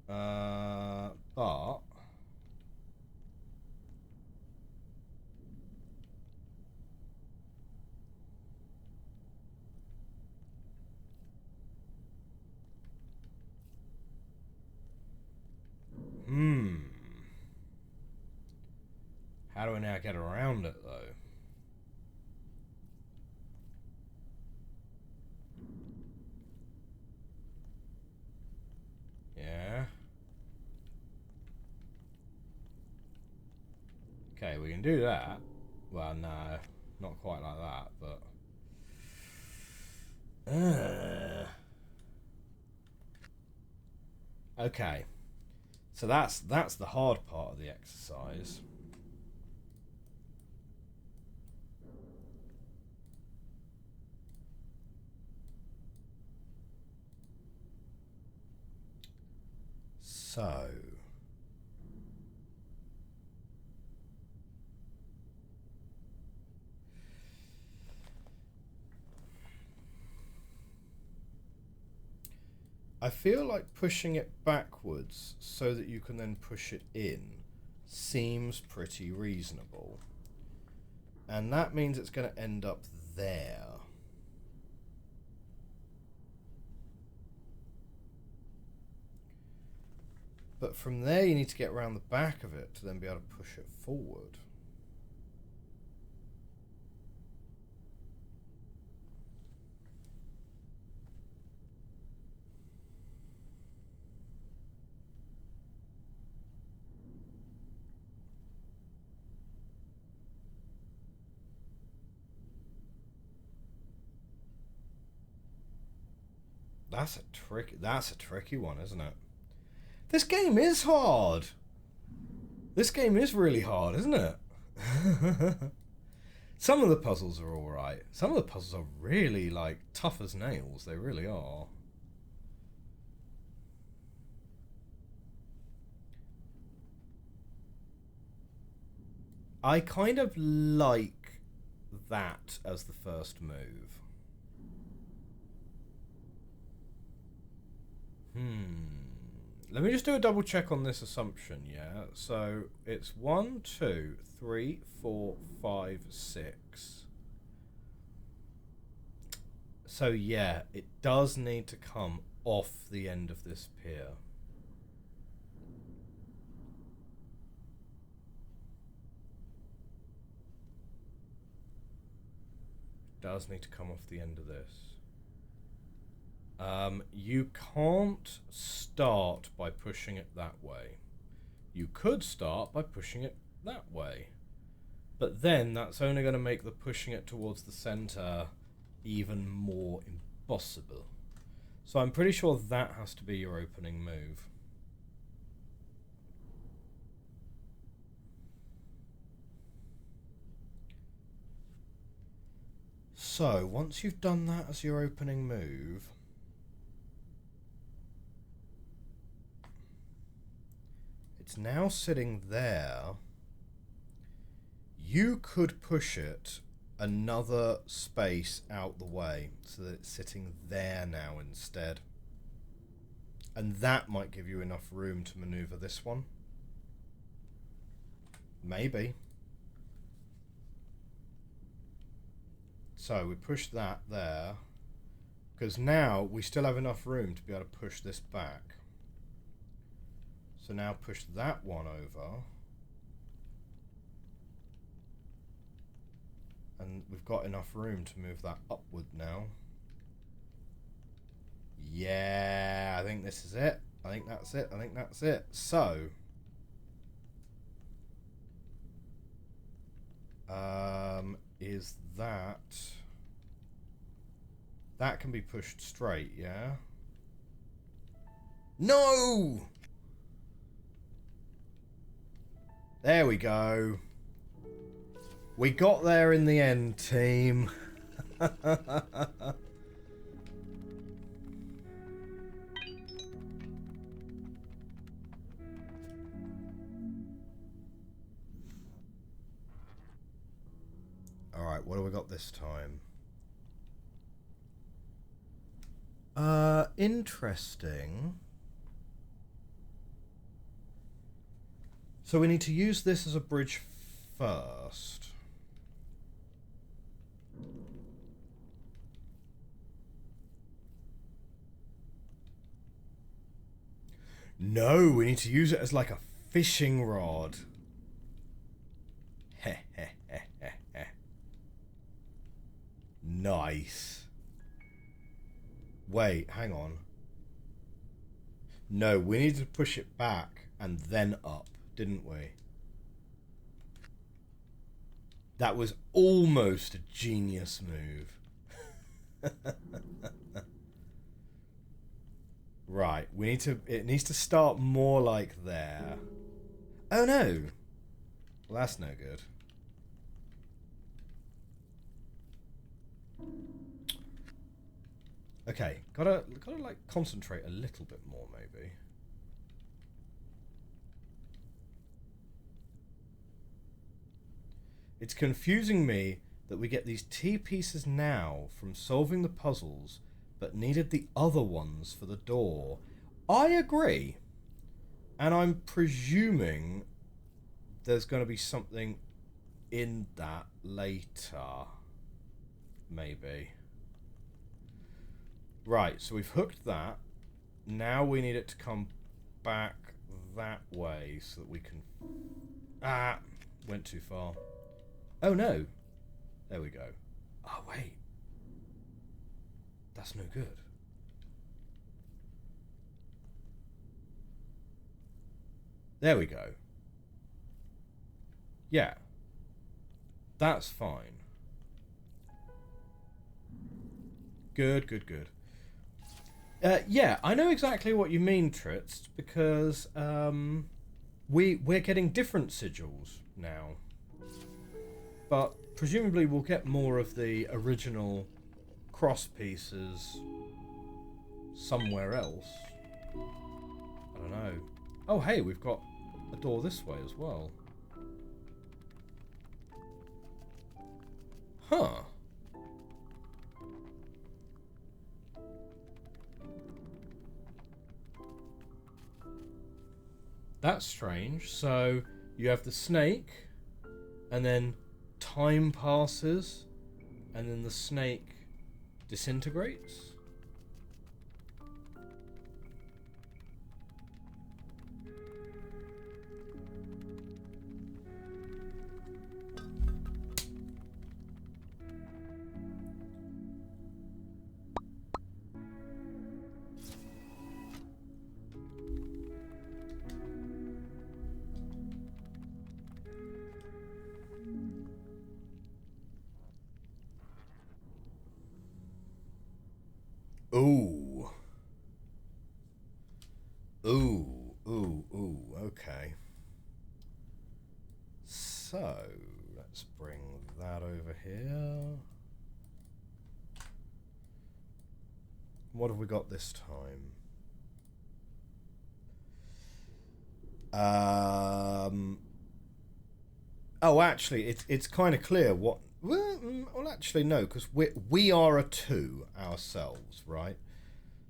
But how do I now get around it, though? Yeah. Okay, we can do that. Well, no, not quite like that, but... Okay. So that's the hard part of the exercise. So... I feel like pushing it backwards so that you can then push it in seems pretty reasonable. And that means it's going to end up there. But from there you need to get around the back of it to then be able to push it forward. That's a tricky one, isn't it? This game is hard. This game is really hard, isn't it? Some of the puzzles are alright. Some of the puzzles are really, like, tough as nails. They really are. I kind of like that as the first move. Let me just do a double check on this assumption, yeah? So it's 1, 2, 3, 4, 5, 6. So yeah, it does need to come off the end of this pier. Does need to come off the end of this. You can't start by pushing it that way. You could start by pushing it that way. But then that's only going to make the pushing it towards the center even more impossible. So I'm pretty sure that has to be your opening move. So once you've done that as your opening move, it's now sitting there. You could push it another space out the way so that it's sitting there now instead. And that might give you enough room to maneuver this one. Maybe. So we push that there, because now we still have enough room to be able to push this back. So now push that one over. And we've got enough room to move that upward now. Yeah, I think this is it. I think that's it. I think that's it. So, is that can be pushed straight, yeah? No! There we go. We got there in the end, team. Alright, what do we got this time? Interesting. So we need to use this as a bridge first. No, we need to use it as like a fishing rod. Nice. Wait, hang on. No, we need to push it back and then up, didn't we? That was almost a genius move. Right, we need to... It needs to start more like there. Oh no! Well, that's no good. Okay, gotta like concentrate a little bit more maybe. It's confusing me that we get these T pieces now from solving the puzzles, but needed the other ones for the door. I agree. And I'm presuming there's going to be something in that later. Maybe. Right, so we've hooked that. Now we need it to come back that way so that we can... Ah! Went too far. Oh no! There we go. Oh wait. That's no good. There we go. Yeah. That's fine. Good, good, good. Yeah, I know exactly what you mean, Tritz, because we're getting different sigils now. But presumably we'll get more of the original cross pieces somewhere else. I don't know. Oh, hey, we've got a door this way as well. Huh. That's strange. So you have the snake, and then time passes, and then the snake disintegrates. Ooh. Ooh, ooh, ooh, okay. So, let's bring that over here. What have we got this time? Oh, actually, it's kind of clear what... Well, actually, no, because we are a 2 ourselves, right?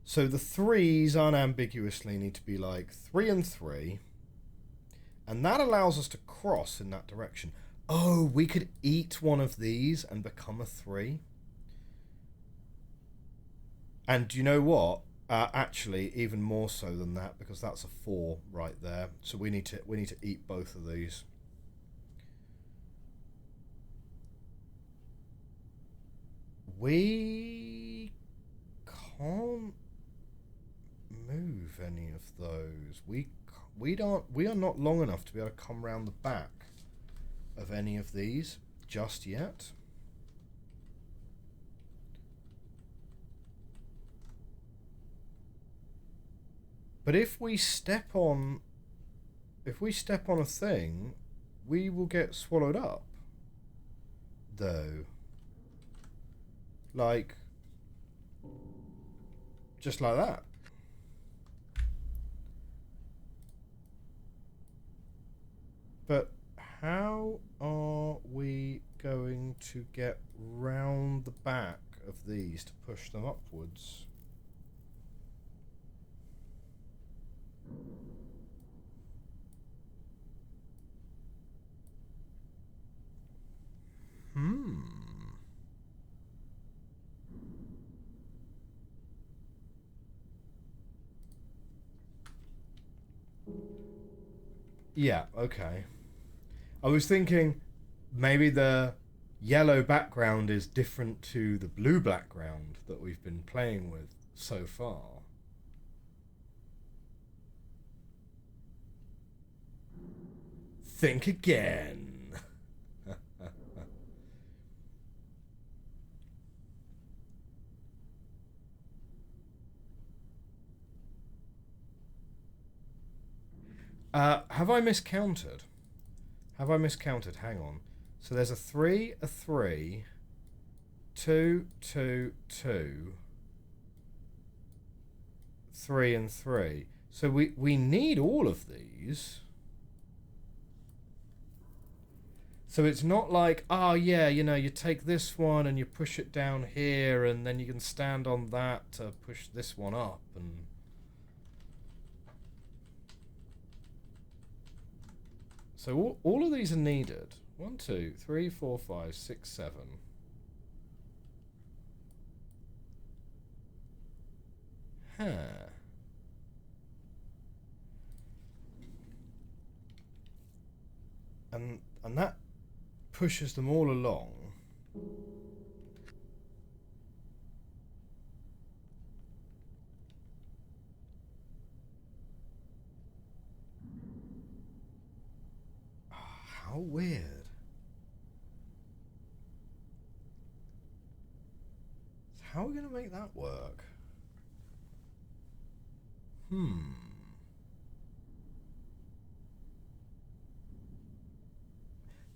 So the 3s unambiguously need to be like 3 and 3. And that allows us to cross in that direction. Oh, we could eat one of these and become a 3. And you know what? Actually, even more so than that, because that's a 4 right there. So we need to eat both of these. We can't move any of those. We are not long enough to be able to come round the back of any of these just yet. But if we step on a thing, we will get swallowed up. Though. Like, just like that. But how are we going to get round the back of these to push them upwards? Yeah, okay. I was thinking maybe the yellow background is different to the blue background that we've been playing with so far. Think again. Have I miscounted? Hang on. So there's a 3, a 3, 2, 2, 2, 3 and 3. So we need all of these. So it's not like, oh yeah, you know, you take this one and you push it down here and then you can stand on that to push this one up and... So all of these are needed. 1, 2, 3, 4, 5, 6, 7. Huh. And that pushes them all along. How weird. So how are we going to make that work?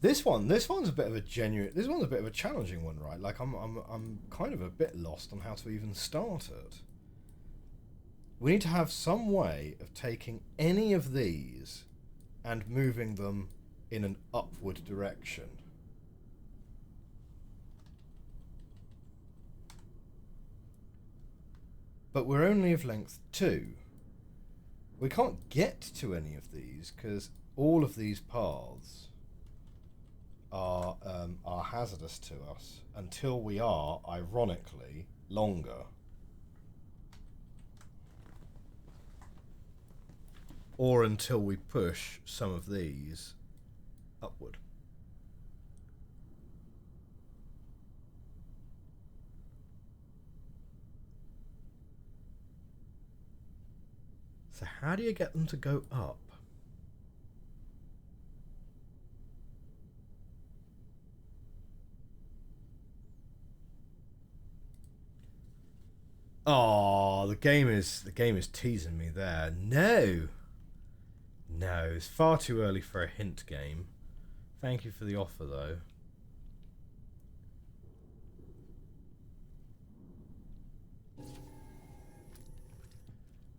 This one's a bit of a challenging one, right? Like I'm kind of a bit lost on how to even start it. We need to have some way of taking any of these and moving them in an upward direction. But we're only of length 2. We can't get to any of these because all of these paths are hazardous to us until we are, ironically, longer. Or until we push some of these upward. So how do you get them to go up? Oh, the game is teasing me there. No. No, it's far too early for a hint game. Thank you for the offer though.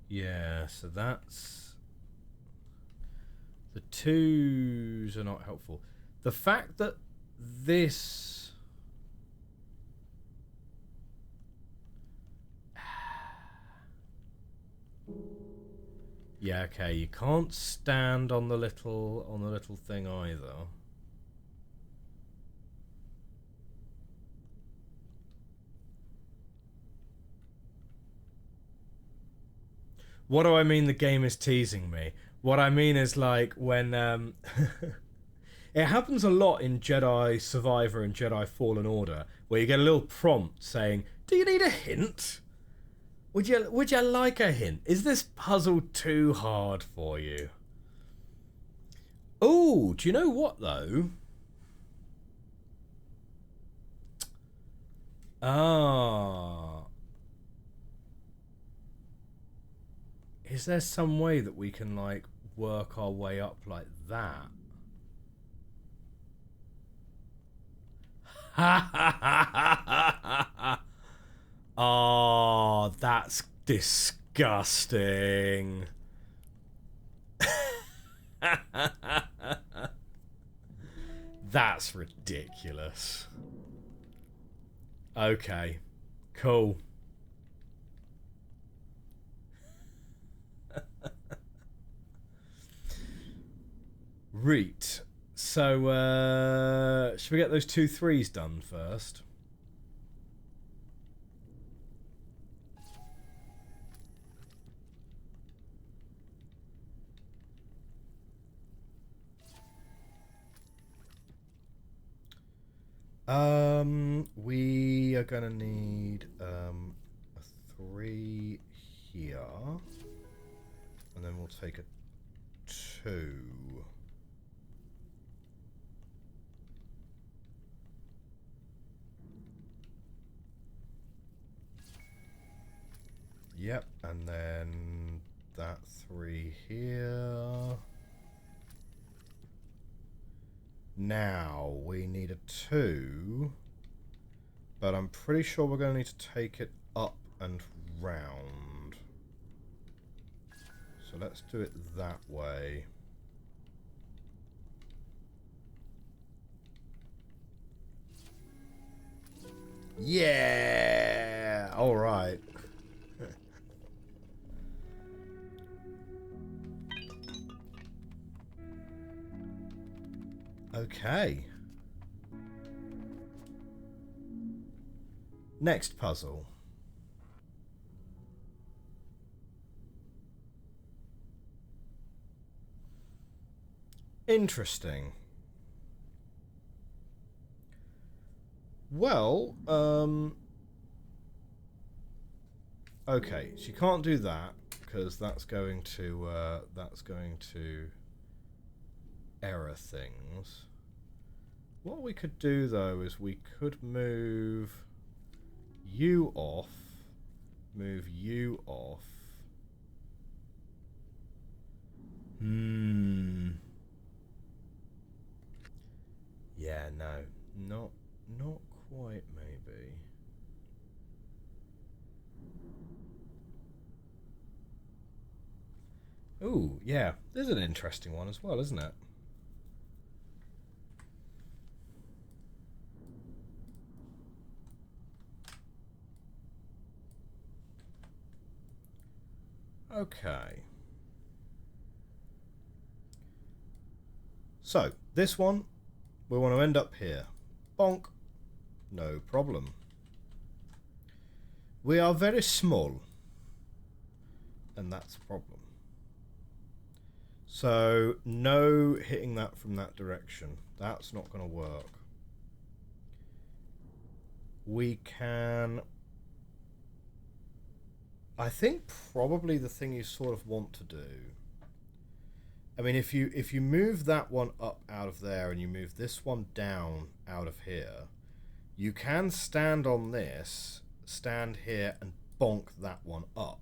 Yeah, so that's... The twos are not helpful. The fact that this... Yeah, okay, you can't stand on the little thing either. What do I mean the game is teasing me? What I mean is like when it happens a lot in Jedi Survivor and Jedi Fallen Order, where you get a little prompt saying, "Do you need a hint? Would you like a hint? Is this puzzle too hard for you?" Oh, do you know what though? Ah. Is there some way that we can like work our way up like that? Oh, that's disgusting. That's ridiculous. Okay, cool. Right. So, should we get those 2 3s done first? We are gonna need a 3 here, and then we'll take a 2. Yep, and then that 3 here. Now we need a 2, but I'm pretty sure we're going to need to take it up and round. So let's do it that way. Yeah! All right. Okay. Next puzzle. Interesting. Well, okay, so you can't do that because that's going to error things. What we could do though is we could move you off, move you off. Yeah, no, not quite maybe. Ooh, yeah, there's an interesting one as well, isn't it? Okay. So, this one, we want to end up here. Bonk. No problem. We are very small. And that's a problem. So, no hitting that from that direction. That's not going to work. We can... I think probably the thing you sort of want to do... I mean, if you move that one up out of there and you move this one down out of here, you can stand on this, stand here and bonk that one up.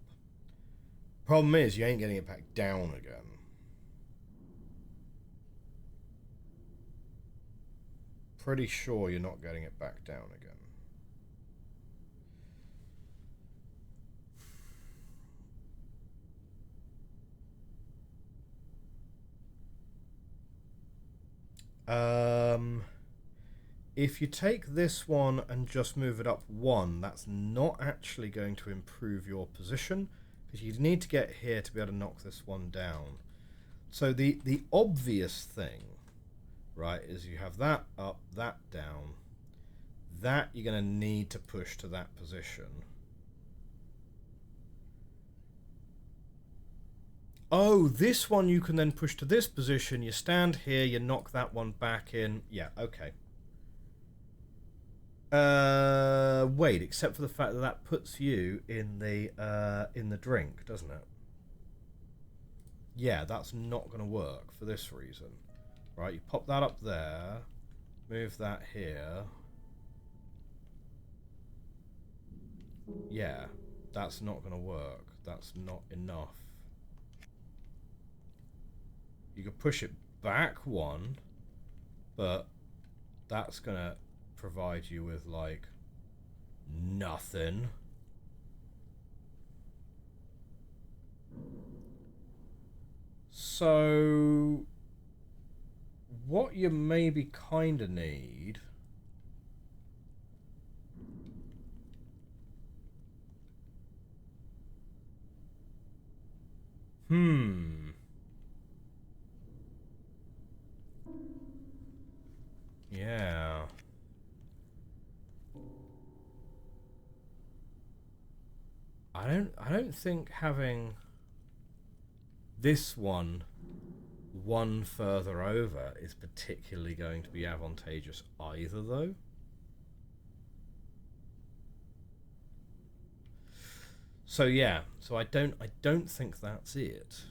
Problem is, you ain't getting it back down again. Pretty sure you're not getting it back down again. If you take this one and just move it up one, that's not actually going to improve your position, because you need to get here to be able to knock this one down. So the obvious thing, right, is you have that up, that down. That you're going to need to push to that position. Oh, this one you can then push to this position. You stand here, you knock that one back in. Yeah, okay. Wait, except for the fact that that puts you in the drink, doesn't it? Yeah, that's not going to work for this reason. Right, you pop that up there, move that here. Yeah, that's not going to work. That's not enough. You could push it back one, but that's going to provide you with, like, nothing. So, what you maybe kind of need... Yeah. I don't think having this one further over is particularly going to be advantageous either, though. So yeah, so I don't think that's it.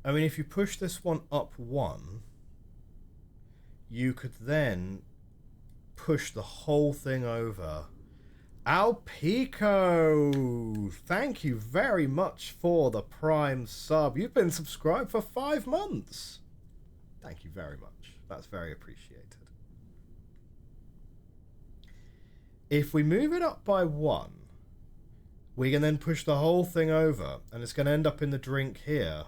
I mean, if you push this one up one, you could then push the whole thing over. Alpico, thank you very much for the Prime sub. You've been subscribed for 5 months. Thank you very much. That's very appreciated. If we move it up by 1, we can then push the whole thing over, and it's going to end up in the drink here.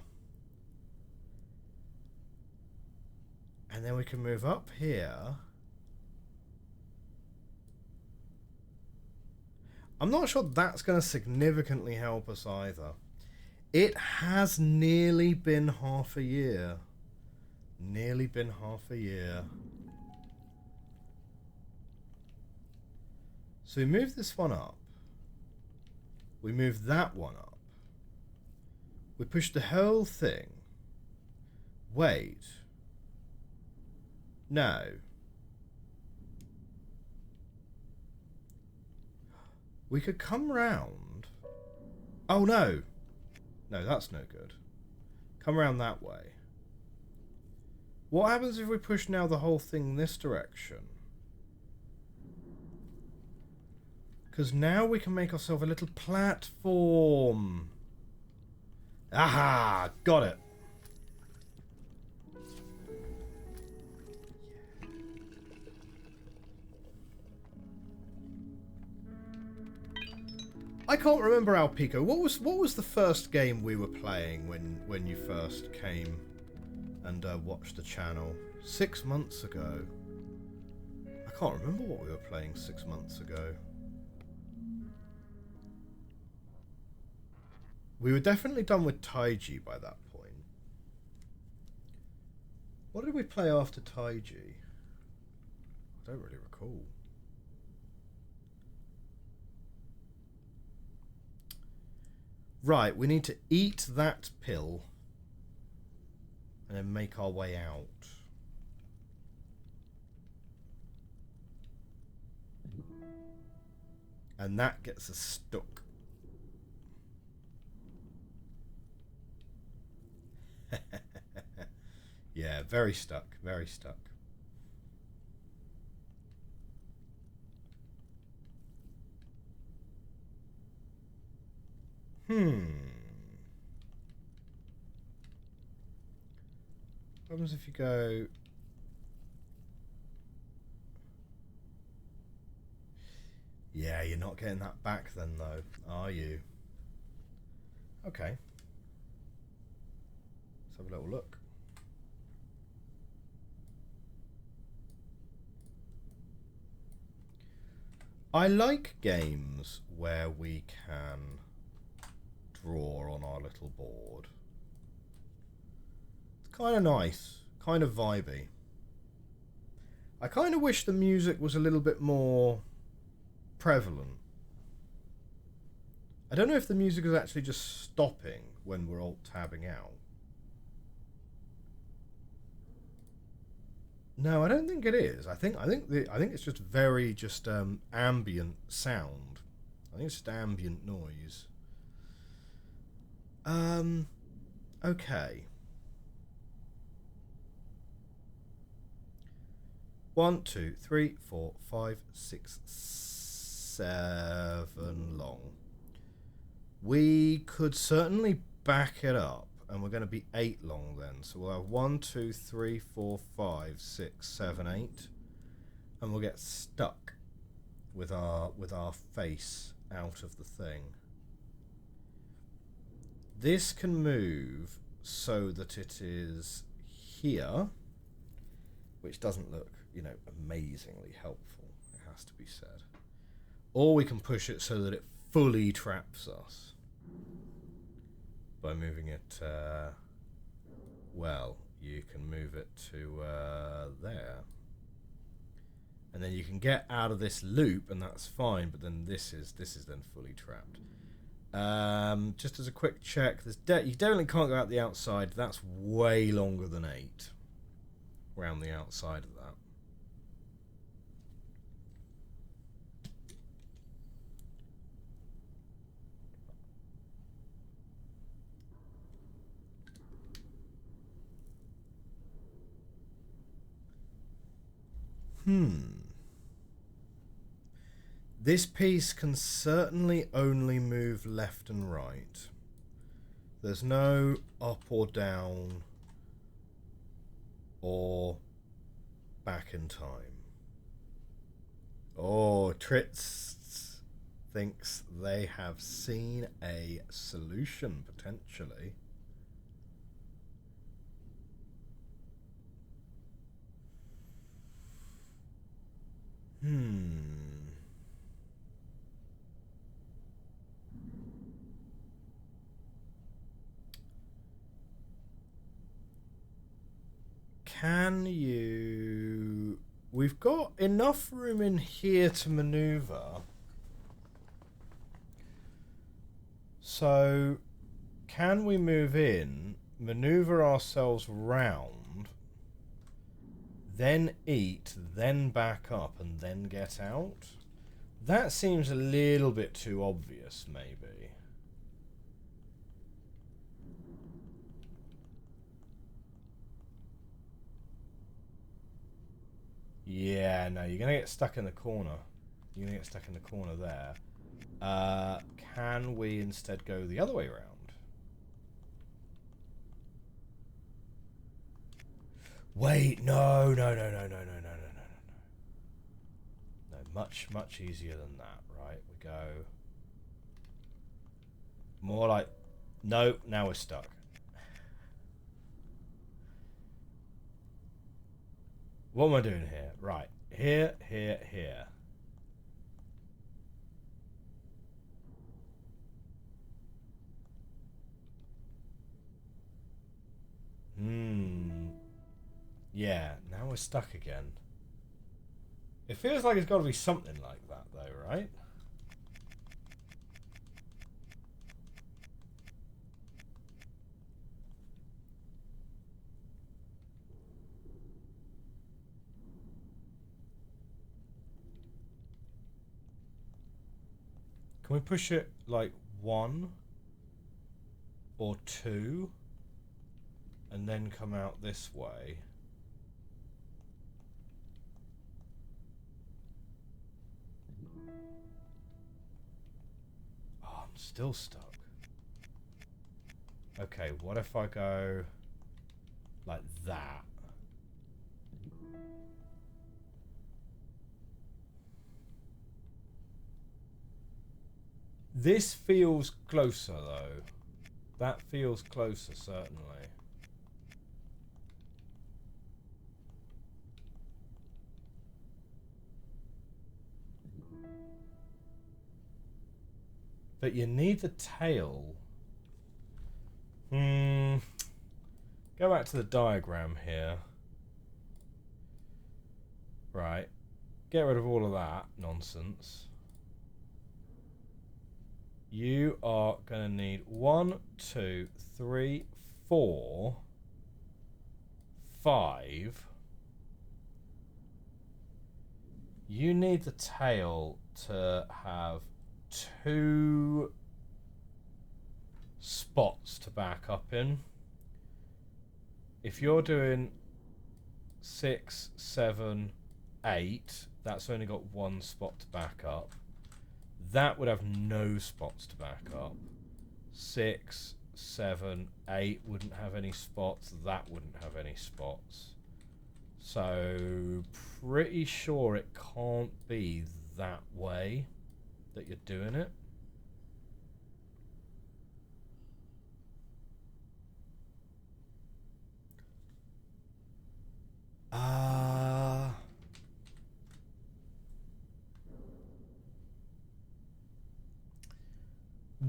And then we can move up here. I'm not sure that's going to significantly help us either. It has nearly been half a year. Nearly been half a year. So we move this one up. We move that one up. We push the whole thing. Wait. No. We could come round. Oh, no. No, that's no good. Come around that way. What happens if we push now the whole thing this direction? Because now we can make ourselves a little platform. Aha! Got it. I can't remember, Alpico. What was the first game we were playing when you first came and watched the channel? 6 months ago. I can't remember what we were playing 6 months ago. We were definitely done with Taiji by that point. What did we play after Taiji? I don't really recall. Right, we need to eat that pill and then make our way out. And that gets us stuck. Yeah, very stuck, very stuck. What happens if you go... Yeah, you're not getting that back then, though, are you? Okay. Let's have a little look. I like games where we can draw on our little board. It's kind of nice, kind of vibey. I kind of wish the music was a little bit more prevalent. I don't know if the music is actually just stopping when we're alt-tabbing out. No, I don't think it is. I think it's just very ambient sound. I think it's just ambient noise. Okay. 1, 2, 3, 4, 5, 6, 7 long. We could certainly back it up, and we're going to be 8 long then. So we'll have 1, 2, 3, 4, 5, 6, 7, 8, and we'll get stuck with our face out of the thing. This can move so that it is here, which doesn't look, you know, amazingly helpful, it has to be said. Or we can push it so that it fully traps us by moving it, well, you can move it to there. And then you can get out of this loop, and that's fine, but then this is then fully trapped. Just as a quick check, you definitely can't go out the outside. That's way longer than 8 around the outside of that. This piece can certainly only move left and right. There's no up or down or back in time. Oh, Tritz thinks they have seen a solution, potentially. Can you... We've got enough room in here to maneuver. So, can we move in, maneuver ourselves round, then eat, then back up, and then get out? That seems a little bit too obvious, maybe. Yeah, no, you're going to get stuck in the corner. You're going to get stuck in the corner there. Can we instead go the other way around? Wait, no. No, much easier than that, right? We go... More like... No, now we're stuck. What am I doing here? Right. here, here, here. Yeah, now we're stuck again. It feels like it's got to be something like that, though, right? Can we push it like 1 or 2 and then come out this way? Oh, I'm still stuck. Okay, what if I go like that? This feels closer, though. That feels closer, certainly. But you need the tail. Go back to the diagram here. Right. Get rid of all of that nonsense. You are going to need 1, 2, 3, 4, 5. You need the tail to have 2 spots to back up in. If you're doing 6, 7, 8, that's only got 1 spot to back up. That would have no spots to back up. 6, 7, 8 wouldn't have any spots. That wouldn't have any spots. So, pretty sure it can't be that way that you're doing it.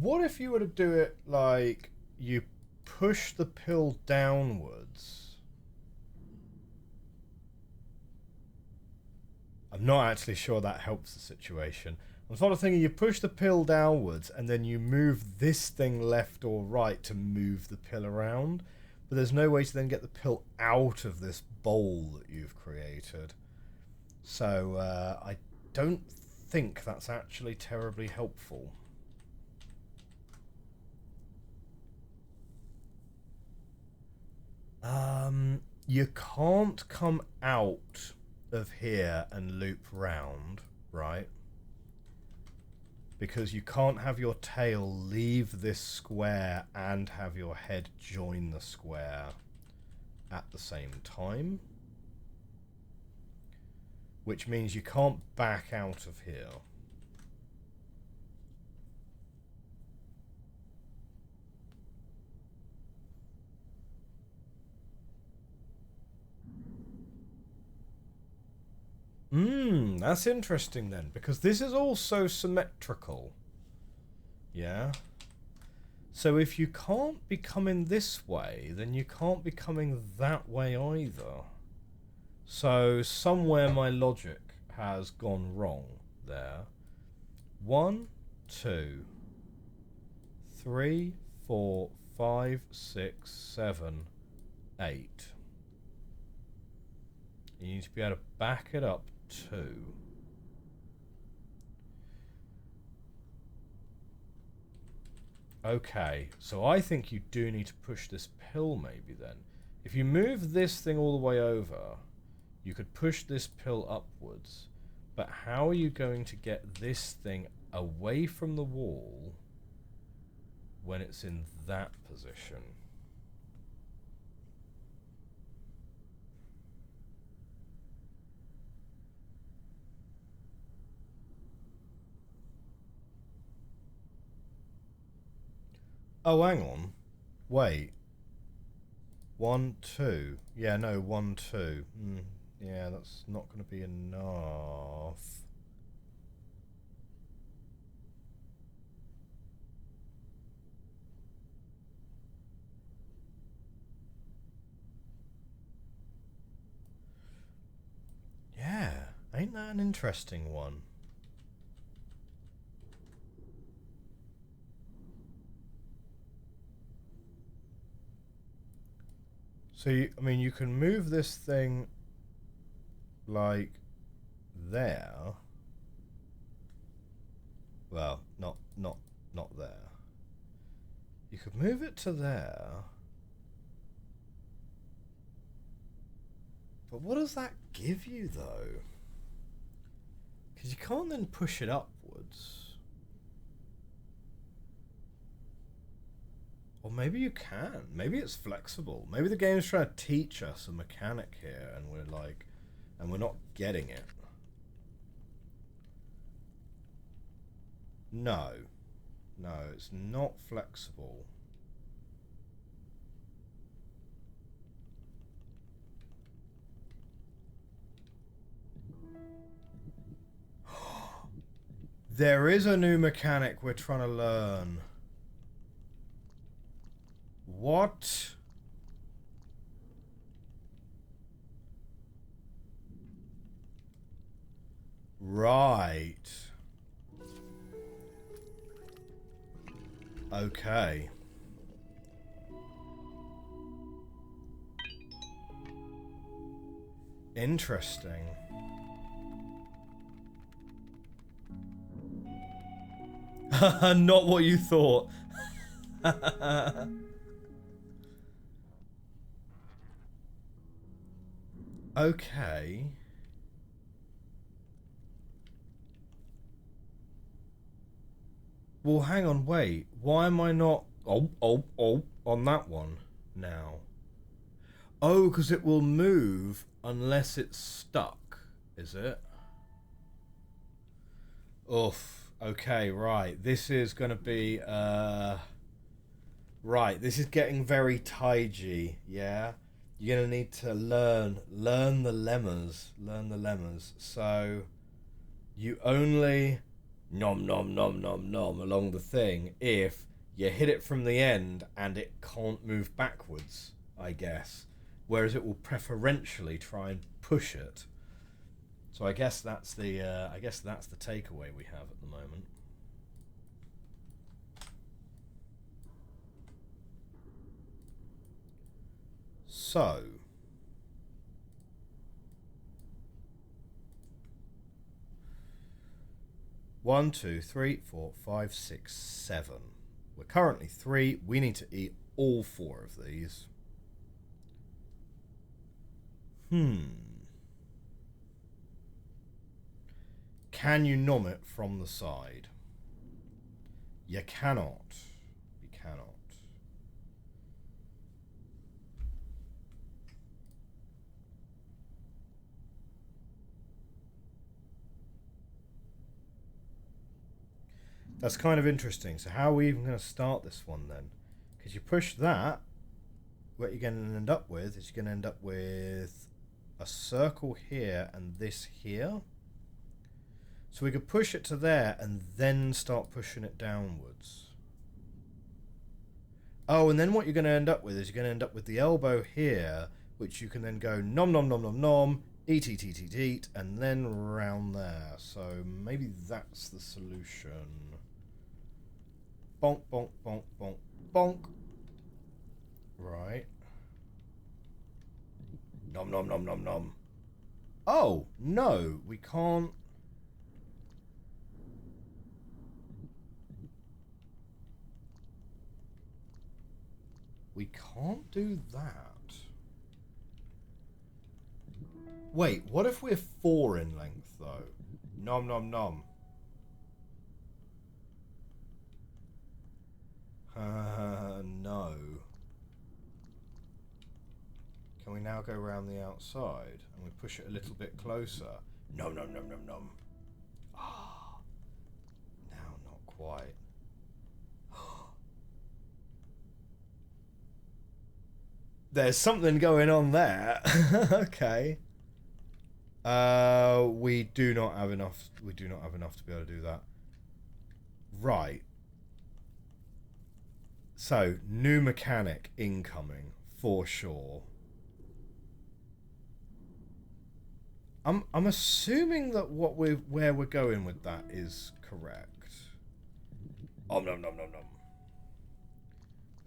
What if you were to do it like you push the pill downwards? I'm not actually sure that helps the situation. I'm sort of thinking you push the pill downwards and then you move this thing left or right to move the pill around. But there's no way to then get the pill out of this bowl that you've created. So I don't think that's actually terribly helpful. You can't come out of here and loop round, right? Because you can't have your tail leave this square and have your head join the square at the same time. Which means you can't back out of here. That's interesting then, because this is also symmetrical. Yeah. So if you can't be coming this way, then you can't be coming that way either. So somewhere my logic has gone wrong there. 1, 2, 3, 4, 5, 6, 7, 8. You need to be able to back it up 2. Okay, so I think you do need to push this pill maybe then. If you move this thing all the way over, you could push this pill upwards. But how are you going to get this thing away from the wall when it's in that position? Oh, hang on. Wait. 1, 2. Yeah, no, 1, 2. Yeah, that's not going to be enough. Yeah, ain't that an interesting one? So, I mean, you can move this thing like there. Well, not there. You could move it to there. But what does that give you, though? Because you can't then push it upwards. Or maybe you can. Maybe it's flexible. Maybe the game's trying to teach us a mechanic here, and we're like, and we're not getting it. No. No, it's not flexible. There is a new mechanic we're trying to learn. What? Right. Okay. Interesting. Not what you thought. Okay. Well, hang on, wait. Why am I not... Oh, on that one now. Oh, because it will move unless it's stuck, is it? Oof. Okay, right. This is going to be... Right, this is getting very taiji, yeah? You're going to need to learn the lemmas. Learn the lemmas. So, you only nom nom nom nom nom along the thing if you hit it from the end and it can't move backwards, I guess. Whereas it will preferentially try and push it. So I guess that's the takeaway we have at the moment. So, one, two, three, four, five, six, seven. We're currently 3. We need to eat all 4 of these. Can you nom it from the side? You cannot. You cannot. That's kind of interesting. So how are we even going to start this one then? Because you push that, what you're going to end up with is you're going to end up with a circle here and this here. So we could push it to there and then start pushing it downwards. Oh, and then what you're going to end up with is you're going to end up with the elbow here, which you can then go nom nom nom nom nom, eat eat eat eat eat, and then round there. So maybe that's the solution. Bonk bonk bonk bonk bonk. Right. Nom nom nom nom nom. Oh, no, we can't. We can't do that. Wait, what if we're 4 in length, though? Nom nom nom. No. Can we now go around the outside and we push it a little bit closer? Nom nom nom nom nom. Ah. Now not quite. There's something going on there. Okay. We do not have enough. We do not have enough to be able to do that. Right. So, new mechanic incoming for sure. I'm assuming that where we're going with that is correct. Nom nom nom nom nom.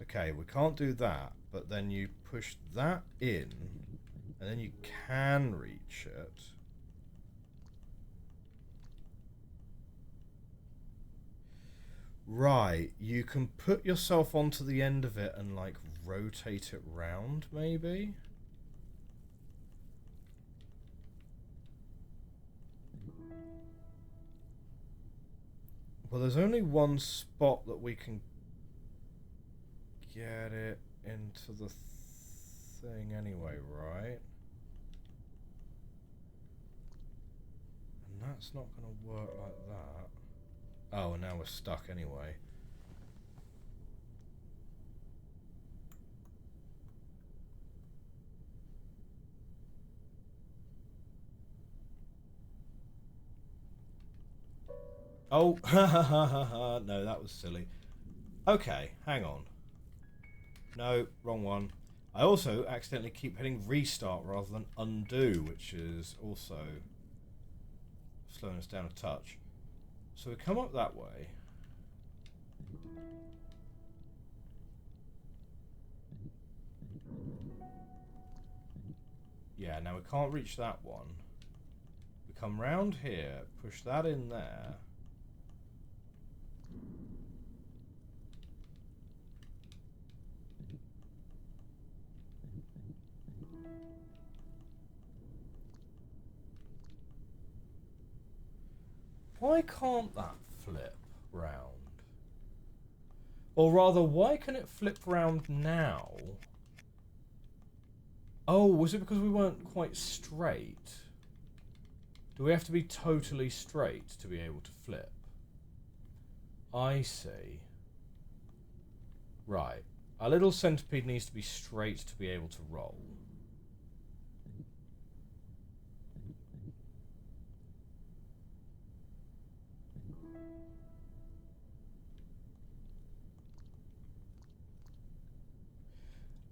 Okay, we can't do that, but then you push that in, and then you can reach it. Right, you can put yourself onto the end of it and like rotate it round, maybe? Well, there's only one spot that we can get it into the thing anyway, right? And that's not going to work like that. Oh, and now we're stuck anyway. Oh, no, that was silly. Okay, hang on. No, wrong one. I also accidentally keep hitting restart rather than undo, which is also slowing us down a touch. So we come up that way. Yeah, now we can't reach that one. We come round here, push that in there. Why can't that flip round? Or rather, why can it flip round now? Oh, was it because we weren't quite straight? Do we have to be totally straight to be able to flip? I see. Right. Our little centipede needs to be straight to be able to roll.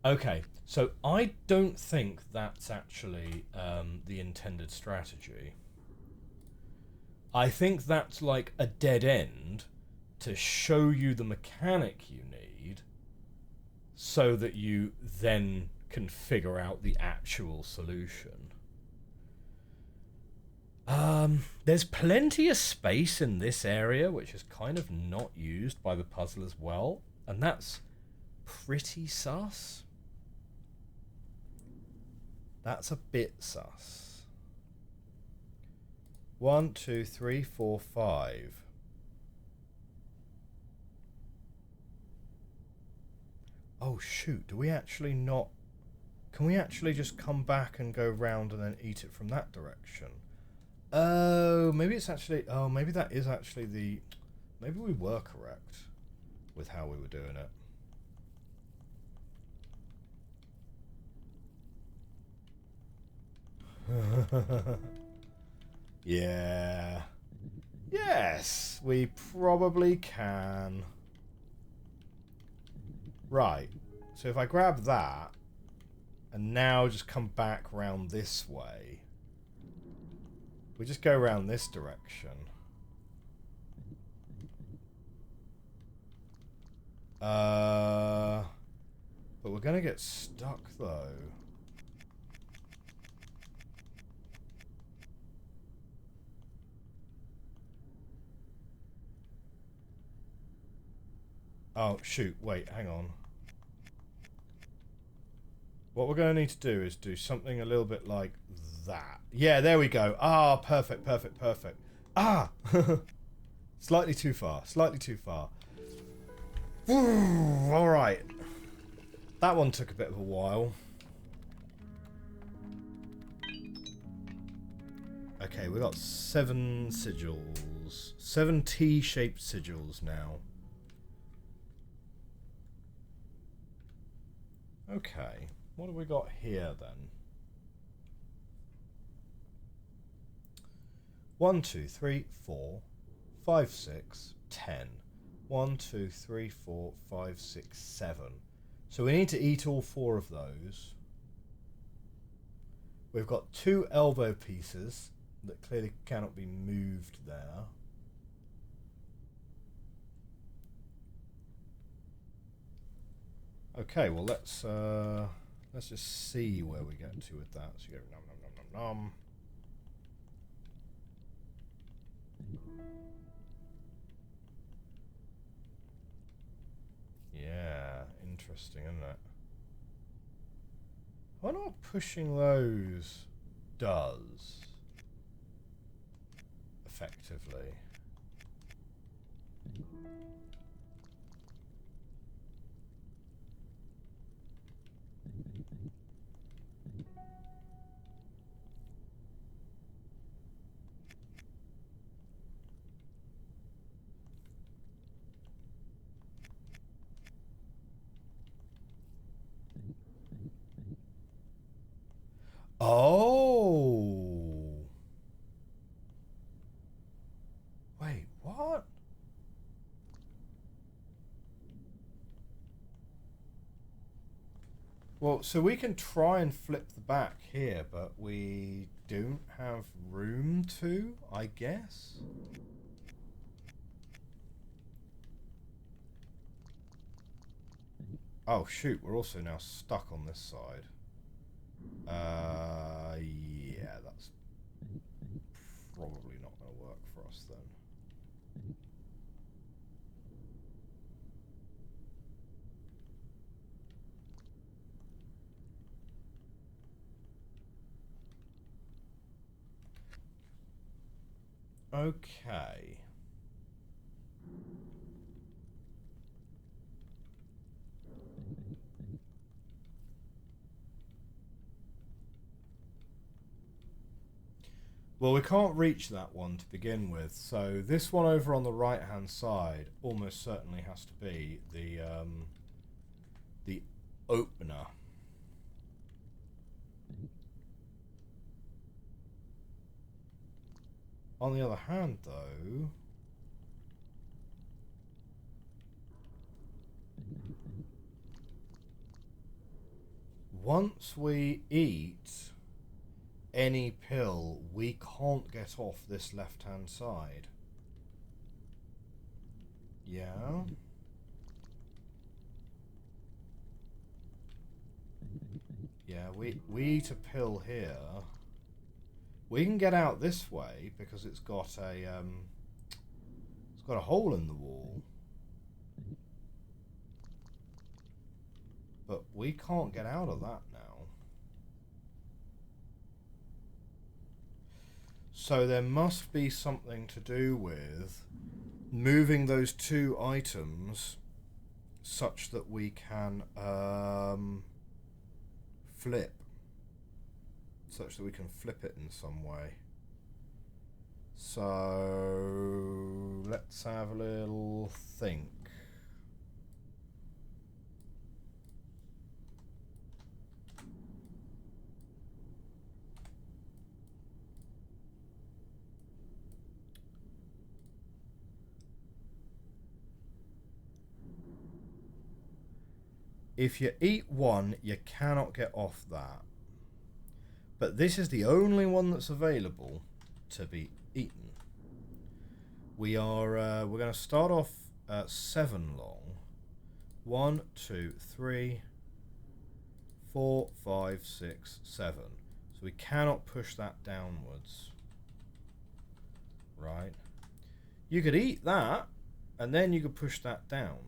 Okay, so I don't think that's actually the intended strategy. I think that's like a dead end to show you the mechanic you need so that you then can figure out the actual solution. There's plenty of space in this area, which is kind of not used by the puzzle as well, and that's pretty sus. That's a bit sus. 1, 2, 3, 4, 5. Oh shoot, do we actually not... Can we actually just come back and go round and then eat it from that direction? Oh, maybe it's actually... Oh, maybe that is actually the... Maybe we were correct with how we were doing it. Yeah. Yes, we probably can. Right. So if I grab that and now just come back round this way, we just go around this direction. But we're gonna get stuck though. Oh, shoot. Wait, hang on. What we're going to need to do is do something a little bit like that. Yeah, there we go. Ah, perfect, perfect, perfect. Ah! Slightly too far. Slightly too far. Alright. That one took a bit of a while. Okay, we got 7 sigils. 7 T-shaped sigils now. Okay, what have we got here then? 1, 2, 3, 4, 5, 6, 10. 1, 2, 3, 4, 5, 6, 7. So we need to eat all 4 of those. We've got 2 elbow pieces that clearly cannot be moved there. Okay, well let's just see where we get to with that. So you go nom nom nom nom nom. Yeah, interesting, isn't it? I wonder what pushing those does effectively. Oh! Wait, what? Well, so we can try and flip the back here, but we don't have room to, I guess? Oh, shoot, we're also now stuck on this side. Yeah, that's probably not going to work for us then. Okay. Well, we can't reach that one to begin with, so this one over on the right-hand side almost certainly has to be the opener. On the other hand, though, once we eat any pill, we can't get off this left-hand side. Yeah? Yeah, we eat a pill here. We can get out this way because it's got a hole in the wall. But we can't get out of that now. So there must be something to do with moving those 2 items such that we can flip. Such that we can flip it in some way. So let's have a little think. If you eat one, you cannot get off that. But this is the only one that's available to be eaten. We are we're going to start off at 7 long. 1, 2, 3, 4, 5, 6, 7. So we cannot push that downwards. Right. You could eat that, and then you could push that down.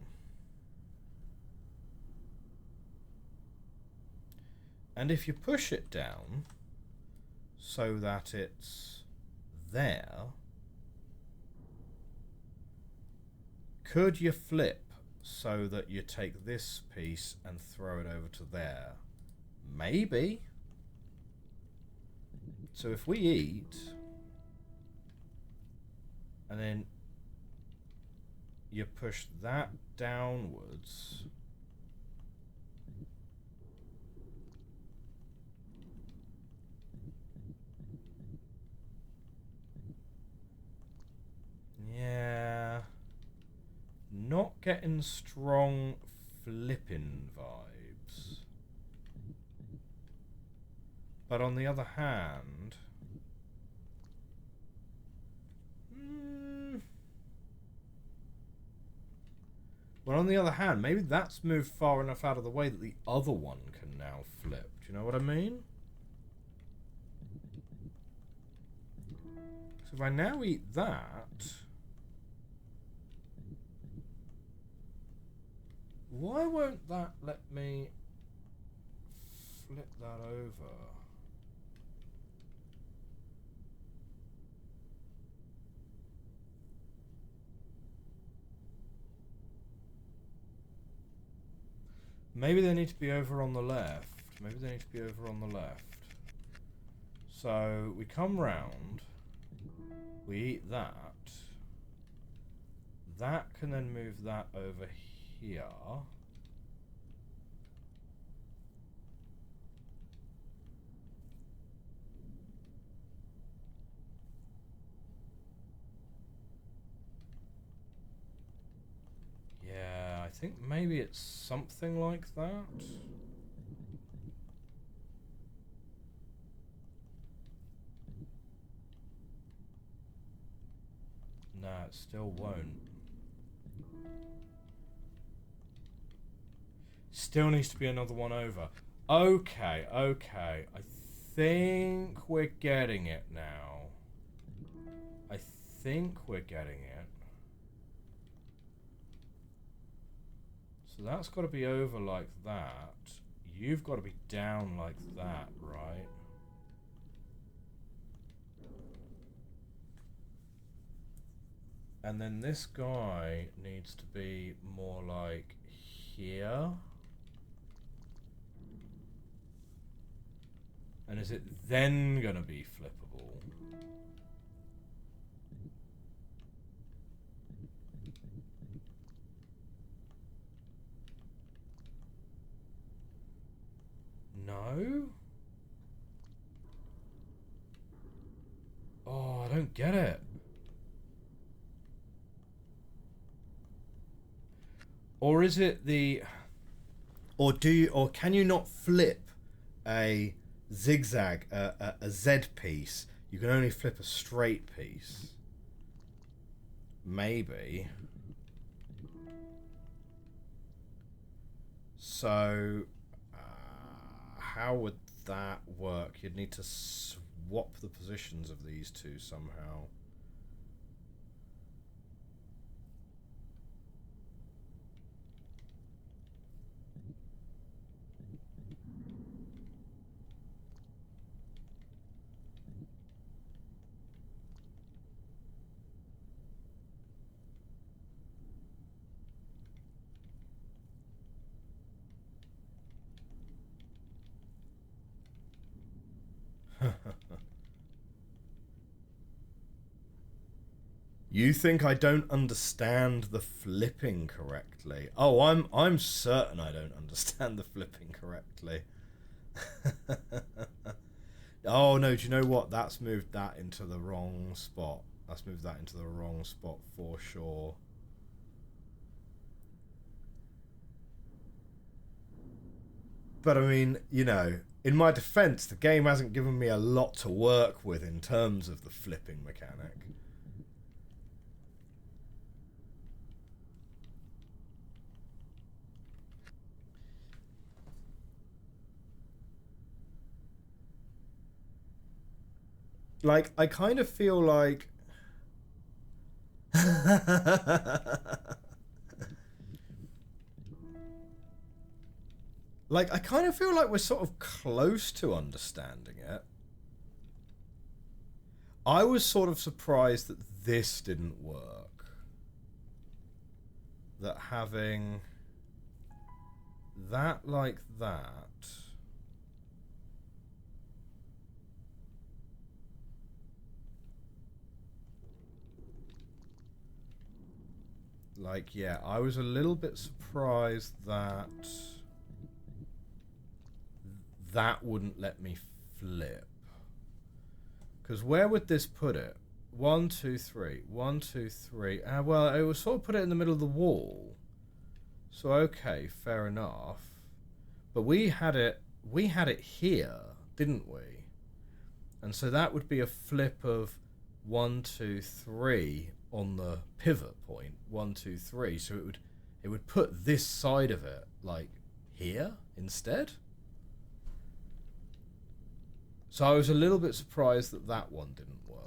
And if you push it down so that it's there, could you flip so that you take this piece and throw it over to there? Maybe. So if we eat, and then you push that downwards, not getting strong flipping vibes. But on the other hand... Well, on the other hand, maybe that's moved far enough out of the way that the other one can now flip. Do you know what I mean? So if I now eat that... Why won't that let me flip that over? Maybe they need to be over on the left. Maybe they need to be over on the left. So we come round. We eat that. That can then move that over here. Yeah, I think maybe it's something like that. No, it still won't. Still needs to be another one over. Okay, okay. I think we're getting it now. I think we're getting it. So that's got to be over like that. You've got to be down like that, right? And then this guy needs to be more like here. And is it then going to be flippable? No? Oh, I don't get it. Or is it the... Or do you... Or can you not flip a zigzag, a Z piece? You can only flip a straight piece. Maybe. So... how would that work? You'd need to swap the positions of these two somehow. You think I don't understand the flipping correctly? Oh, I'm certain I don't understand the flipping correctly. Oh no, do you know what? That's moved that into the wrong spot. That's moved that into the wrong spot for sure. But I mean, you know, in my defense, the game hasn't given me a lot to work with in terms of the flipping mechanic. Like, I kind of feel like... Like, I kind of feel like we're sort of close to understanding it. I was sort of surprised that this didn't work. That having that like that... Like, yeah, I was a little bit surprised that that wouldn't let me flip. Because where would this put it? 1, 2, 3. 1, 2, 3. Well, it was sort of put it in the middle of the wall. So okay, fair enough. But we had it here, didn't we? And so that would be a flip of 1, 2, 3 on the pivot point. 1, 2, 3. So it would put this side of it like here instead. So I was a little bit surprised that that one didn't work.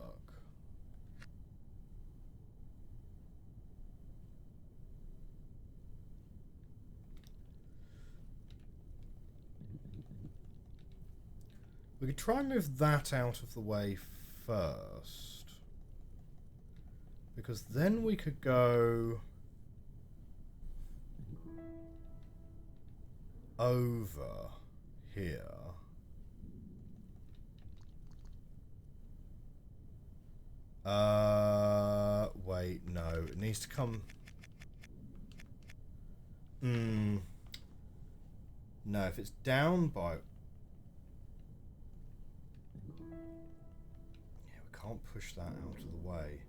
We could try and move that out of the way first. Because then we could go over here. Wait, no. It needs to come... No, if it's down by... Yeah, we can't push that out of the way.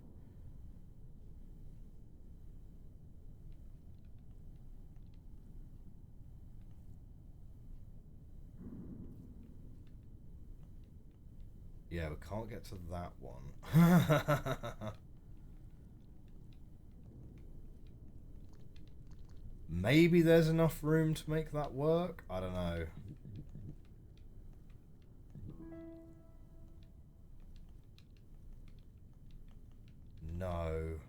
Yeah, we can't get to that one. Maybe there's enough room to make that work? I don't know. No.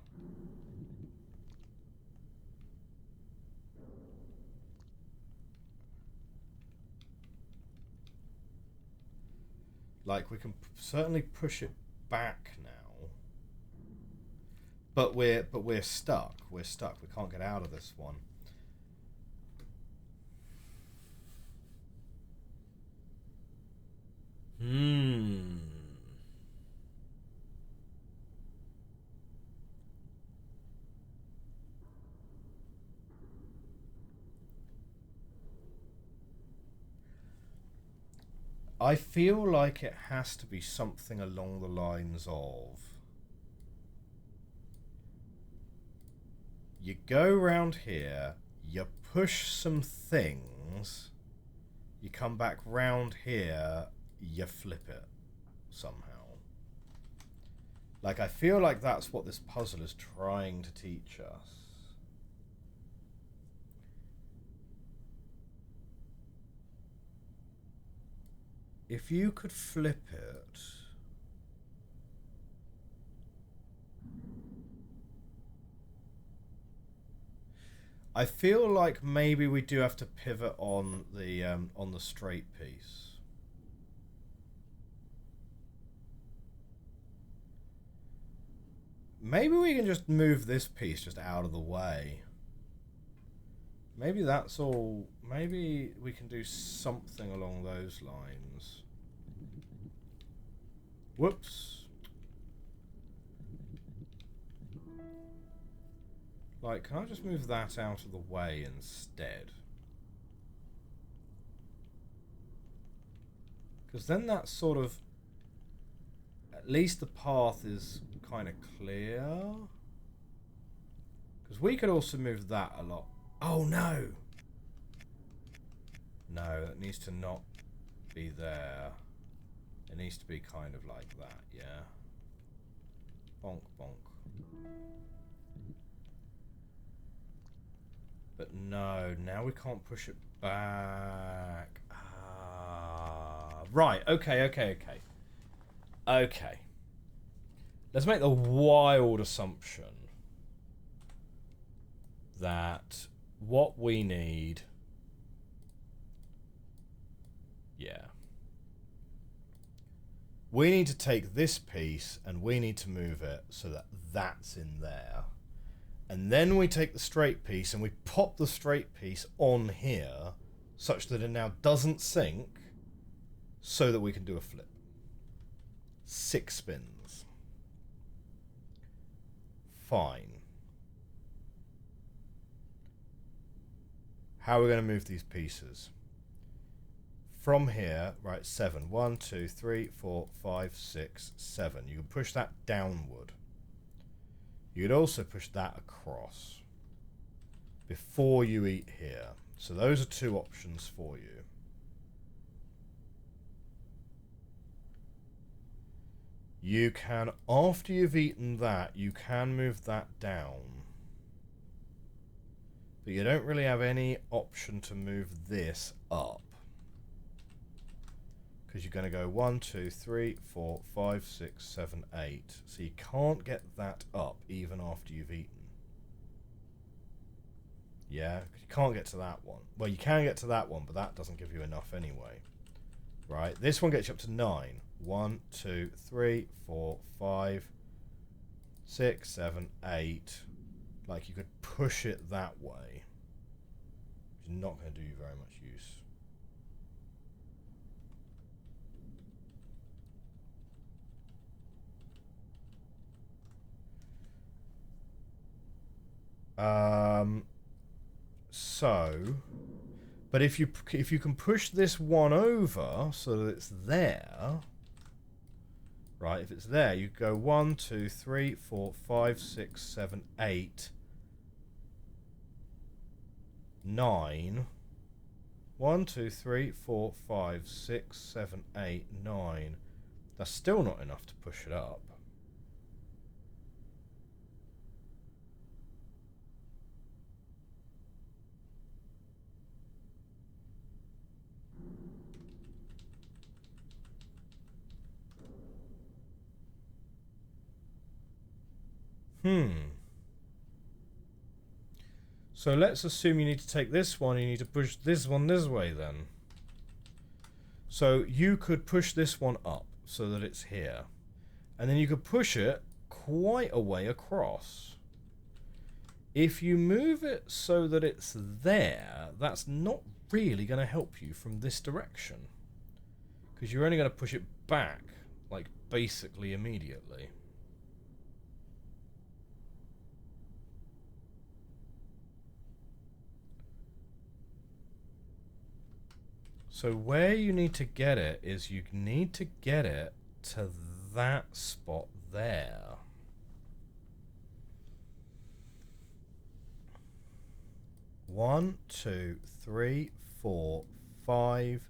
Like, we can certainly push it back now. But we're stuck. We're stuck. We can't get out of this one. I feel like it has to be something along the lines of... You go round here, you push some things, you come back round here, you flip it somehow. Like, I feel like that's what this puzzle is trying to teach us. If you could flip it... I feel like maybe we do have to pivot on the straight piece. Maybe we can just move this piece just out of the way. Maybe that's all. Maybe we can do something along those lines. Whoops. Like, can I just move that out of the way instead? Because then that's sort of... At least the path is kind of clear. Because we could also move that a lot. Oh, no! No, that needs to not be there. It needs to be kind of like that, yeah? Bonk, bonk. But no, now we can't push it back. Right, okay. Okay. Let's make the wild assumption that what we need... Yeah. We need to take this piece and we need to move it so that that's in there. And then we take the straight piece and we pop the straight piece on here such that it now doesn't sink so that we can do a flip. 6 spins. Fine. How are we going to move these pieces? from here, right, 7. 1, 2, 3, 4, 5, 6, 7. You can push that downward. You could also push that across before you eat here. So those are 2 options for you. You can, after you've eaten that, you can move that down. But you don't really have any option to move this up. Because you're going to go 1, 2, 3, 4, 5, 6, 7, 8. So you can't get that up even after you've eaten. Yeah, you can't get to that one. Well, you can get to that one, but that doesn't give you enough anyway. Right, this one gets you up to 9. 1, 2, 3, 4, 5, 6, 7, 8. Like, you could push it that way. Which is not going to do you very much use. But if you can push this one over so that it's there, right? If it's there, you go 1, 2, 3, 4, 5, 6, 7, 8, 9. 1, 2, 3, 4, 5, 6, 7, 8, 9. That's still not enough to push it up. So let's assume you need to take this one, you need to push this one this way then. So you could push this one up so that it's here. And then you could push it quite a way across. If you move it so that it's there, that's not really going to help you from this direction. Because you're only going to push it back, like, basically immediately. So where you need to get it is you need to get it to that spot there. One, 2, 3, 4, 5,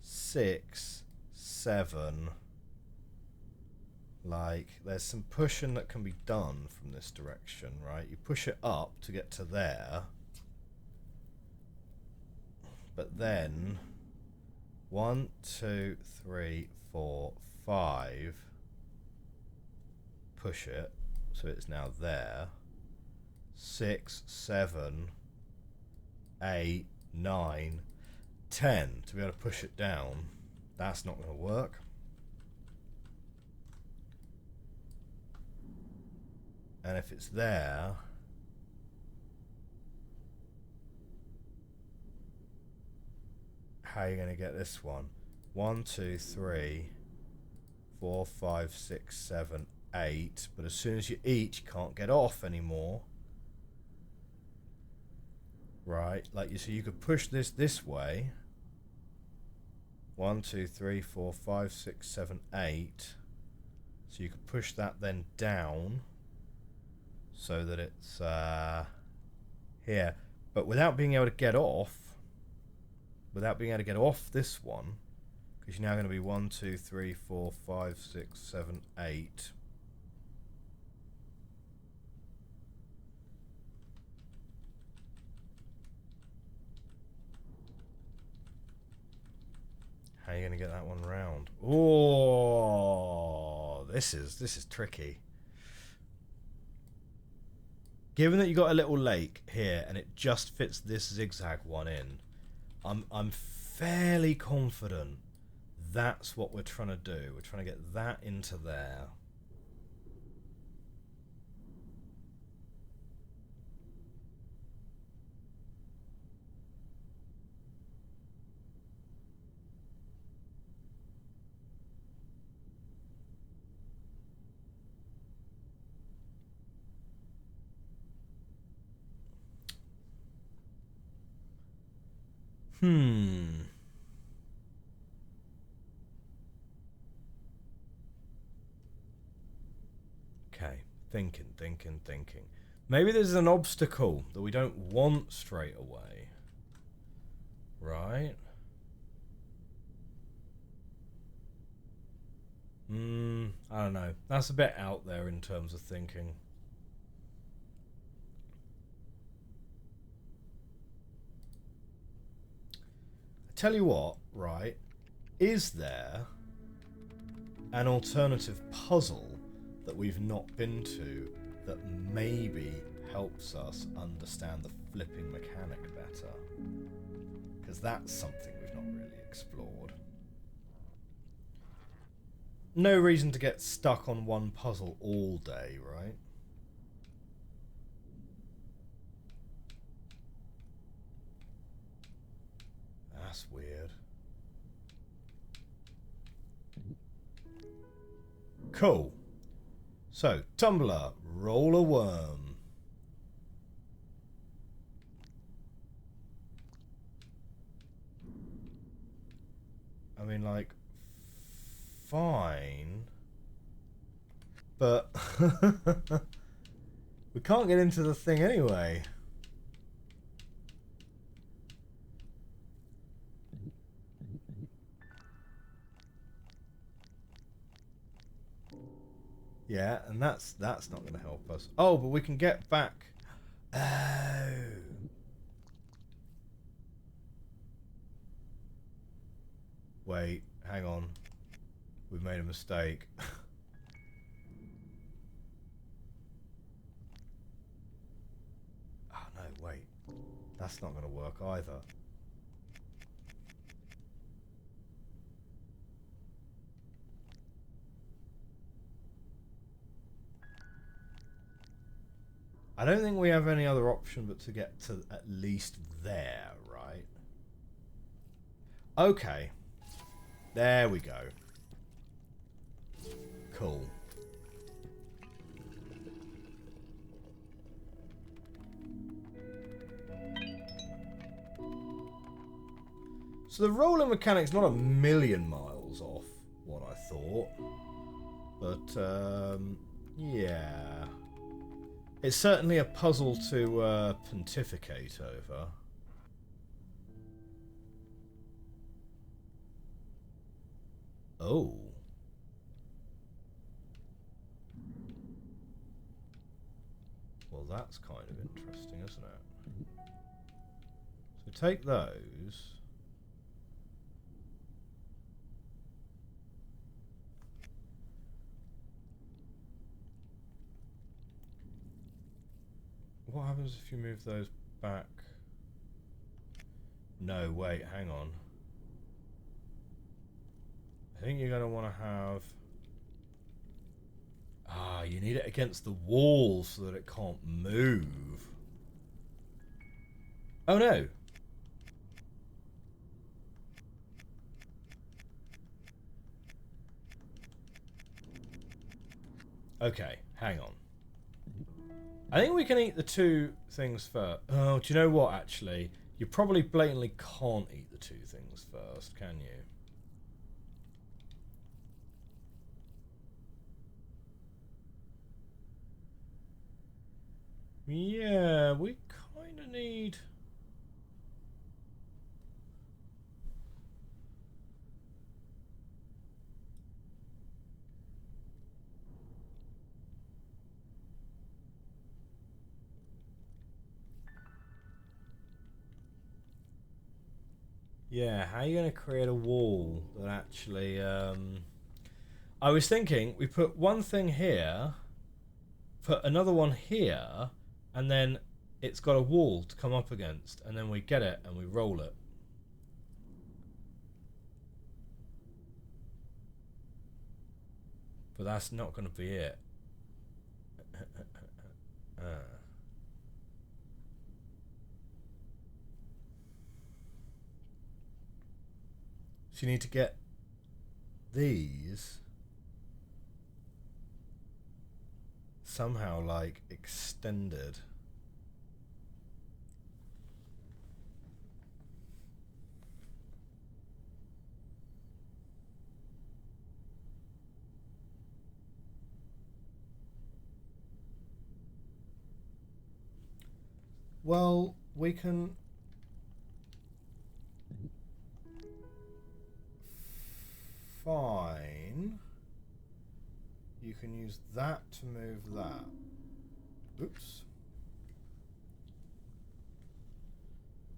6, 7. Like, there's some pushing that can be done from this direction, right? You push it up to get to there. But then 1, 2, 3, 4, 5. Push it so it's now there. 6, 7, 8, 9, 10 to be able to push it down. That's not going to work. And if it's there, how are you going to get this one? 1, 2, 3, 4, 5, 6, 7, 8. But as soon as you eat, you can't get off anymore. Right, like you see, you could push this way. 1, 2, 3, 4, 5, 6, 7, 8. So you could push that then down so that it's here. But without being able to get off, this one, because you're now going to be 1, 2, 3, 4, 5, 6, 7, 8. How are you going to get that one round? Oh, this is tricky. Given that you got a little lake here and it just fits this zigzag one in, I'm fairly confident that's what we're trying to do. We're trying to get that into there. Thinking. Maybe there's an obstacle that we don't want straight away. Right? I don't know. That's a bit out there in terms of thinking. I tell you what, right? Is there an alternative puzzle that we've not been to that maybe helps us understand the flipping mechanic better? Because that's something we've not really explored. No reason to get stuck on one puzzle all day, right? That's weird. Cool. So, tumbler, roll a worm. I mean, like, fine. But we can't get into the thing anyway. Yeah, and that's not going to help us. Oh, but we can get back. Oh. Wait, hang on. We've made a mistake. Oh, no, wait. That's not going to work either. I don't think we have any other option but to get to at least there, right? Okay. There we go. Cool. So the rolling mechanic's not a million miles off what I thought. But, yeah. It's certainly a puzzle to pontificate over. Oh. Well, that's kind of interesting, isn't it? So take those. What happens if you move those back? No, wait, hang on. I think you're going to want to have... Ah, you need it against the wall so that it can't move. Oh no! Okay, hang on. I think we can eat the two things first. Oh, do you know what, actually? You probably blatantly can't eat the two things first, can you? Yeah, we kind of need... Yeah, how are you going to create a wall that actually... I was thinking we put one thing here, put another one here, and then it's got a wall to come up against, and then we get it and we roll it. But that's not going to be it. So you need to get these somehow like extended. Well, we can... Fine. You can use that to move that. Oops.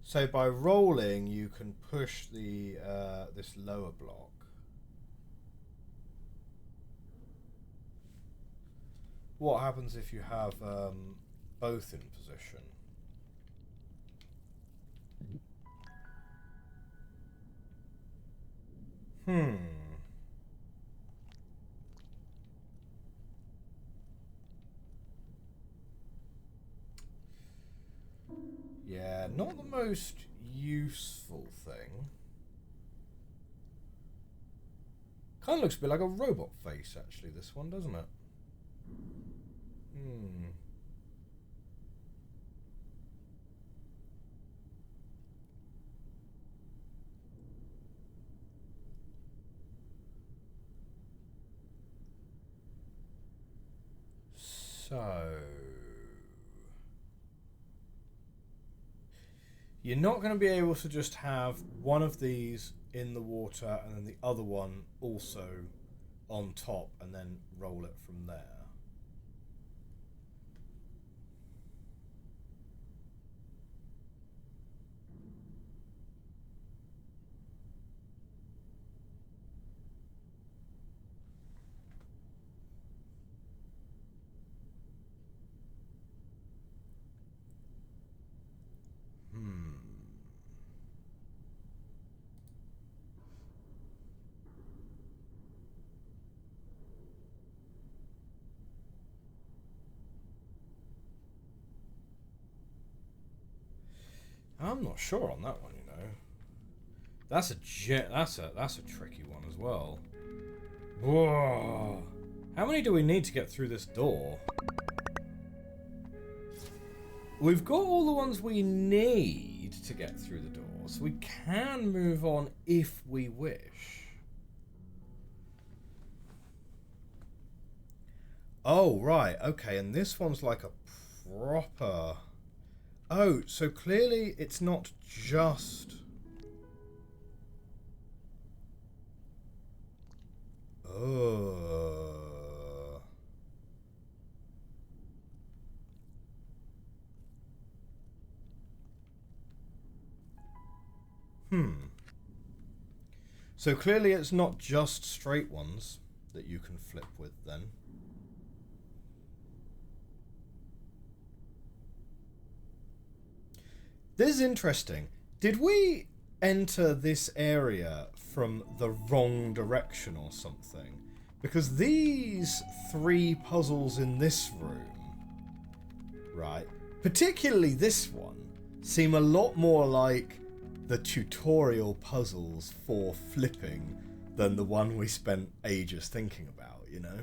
So by rolling, you can push the this lower block. What happens if you have both in position? Yeah, not the most useful thing. Kind of looks a bit like a robot face, actually, this one, doesn't it? So... You're not going to be able to just have one of these in the water and then the other one also on top and then roll it from there. I'm not sure on that one, you know. That's a tricky one as well. Whoa! How many do we need to get through this door? We've got all the ones we need to get through the door, so we can move on if we wish. Oh, right, okay, and this one's like a proper... Oh, so clearly it's not just... Oh. So clearly it's not just straight ones that you can flip with then. This is interesting. Did we enter this area from the wrong direction or something? Because these three puzzles in this room, right, particularly this one, seem a lot more like the tutorial puzzles for flipping than the one we spent ages thinking about, you know?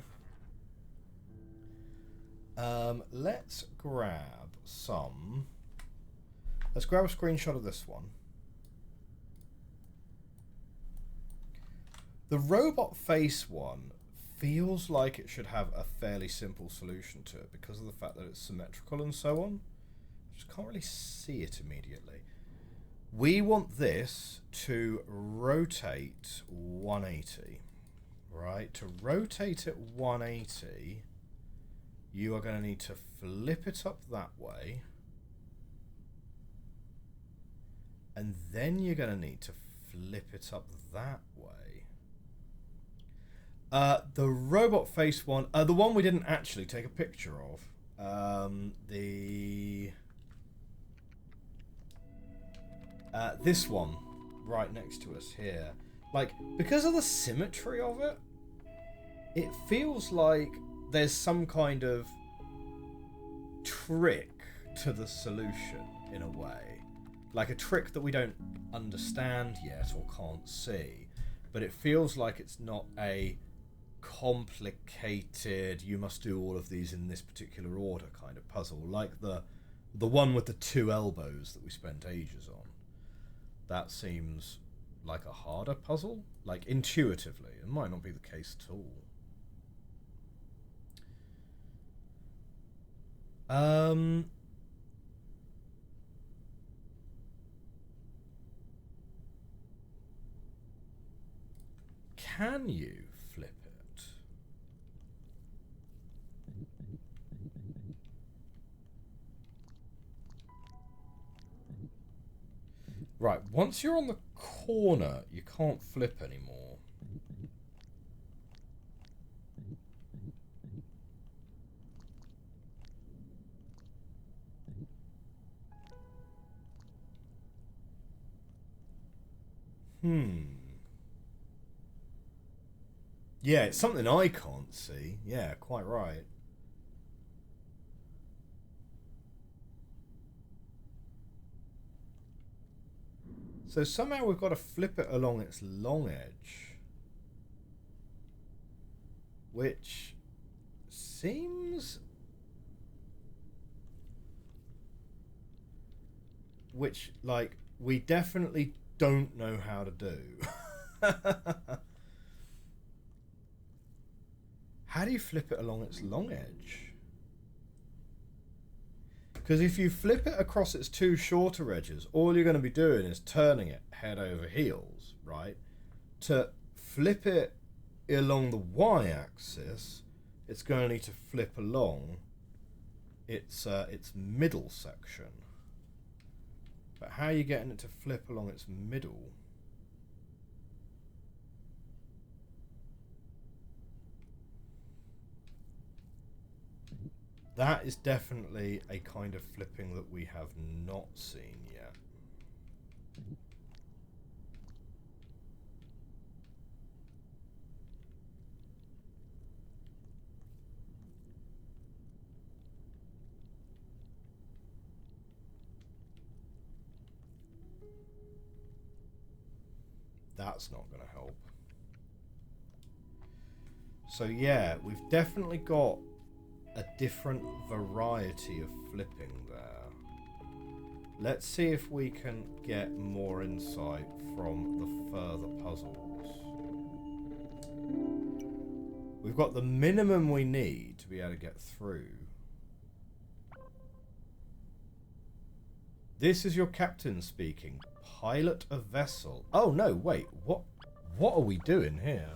Let's grab some... Let's grab a screenshot of this one. The robot face one feels like it should have a fairly simple solution to it because of the fact that it's symmetrical and so on. I just can't really see it immediately. We want this to rotate 180, right? To rotate it 180, you are going to need to flip it up that way. And then you're going to need to flip it up that way. The robot face one, the one we didn't actually take a picture of. This one right next to us here. Like, because of the symmetry of it, it feels like there's some kind of trick to the solution in a way. Like a trick that we don't understand yet or can't see. But it feels like it's not a complicated, you must do all of these in this particular order kind of puzzle. Like the one with the two elbows that we spent ages on. That seems like a harder puzzle. Like intuitively. It might not be the case at all. can you flip it? Right, once you're on the corner, you can't flip anymore. Yeah, it's something I can't see. Yeah, quite right. So somehow we've got to flip it along its long edge. Which seems... Which, like, we definitely don't know how to do. How do you flip it along its long edge? Because if you flip it across its two shorter edges, all you're going to be doing is turning it head over heels, right? To flip it along the y-axis, it's going to need to flip along its middle section. But how are you getting it to flip along its middle? That is definitely a kind of flipping that we have not seen yet. That's not going to help. So yeah, we've definitely got a different variety of flipping there. Let's see if we can get more insight from the further puzzles. We've got the minimum we need to be able to get through. This is your captain speaking. Pilot a vessel. Oh no, wait, what are we doing here?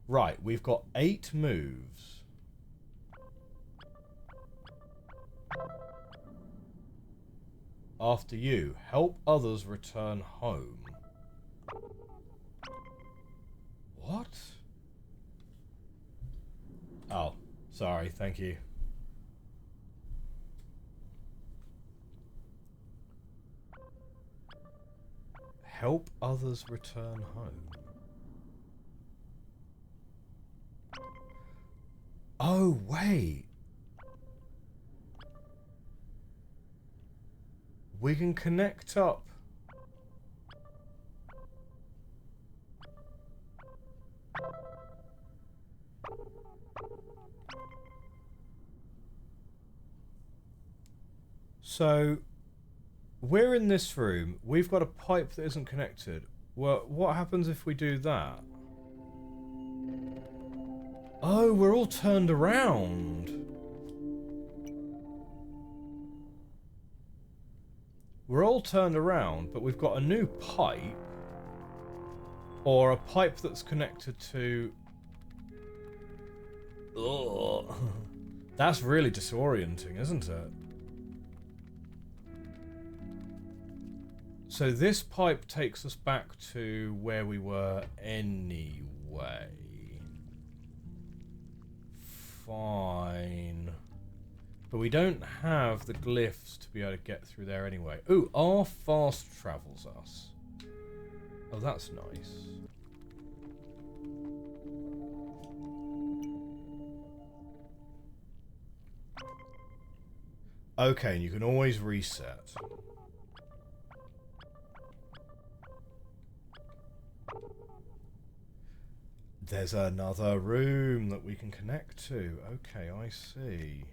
Right, we've got 8 moves. After you, help others return home. What? Oh, sorry, thank you. Help others return home. Oh, wait. We can connect up. So, we're in this room. We've got a pipe that isn't connected. Well, what happens if we do that? Oh, we're all turned around. We're all turned around, but we've got a new pipe. Or a pipe that's connected to... Ugh. That's really disorienting, isn't it? So this pipe takes us back to where we were anyway. Fine. But we don't have the glyphs to be able to get through there anyway. Ooh, R fast travels us. Oh, that's nice. Okay, and you can always reset. There's another room that we can connect to. Okay, I see.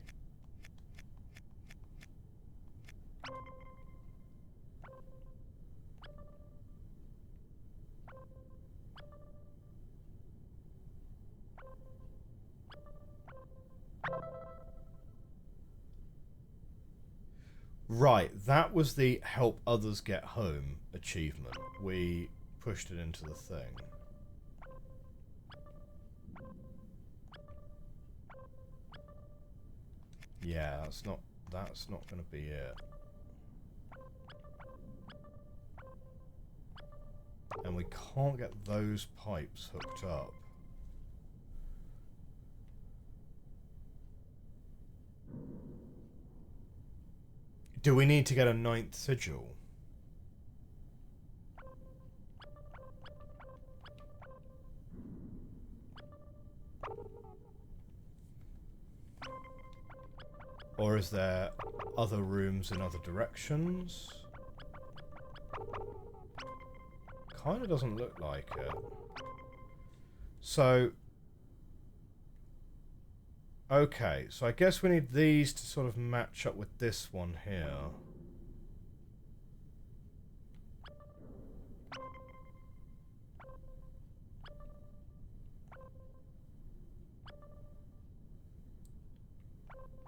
Right, that was the help others get home achievement. We pushed it into the thing. Yeah, that's not going to be it. And we can't get those pipes hooked up. Do we need to get a 9th sigil? Or is there other rooms in other directions? Kind of doesn't look like it. So... okay, so I guess we need these to sort of match up with this one here.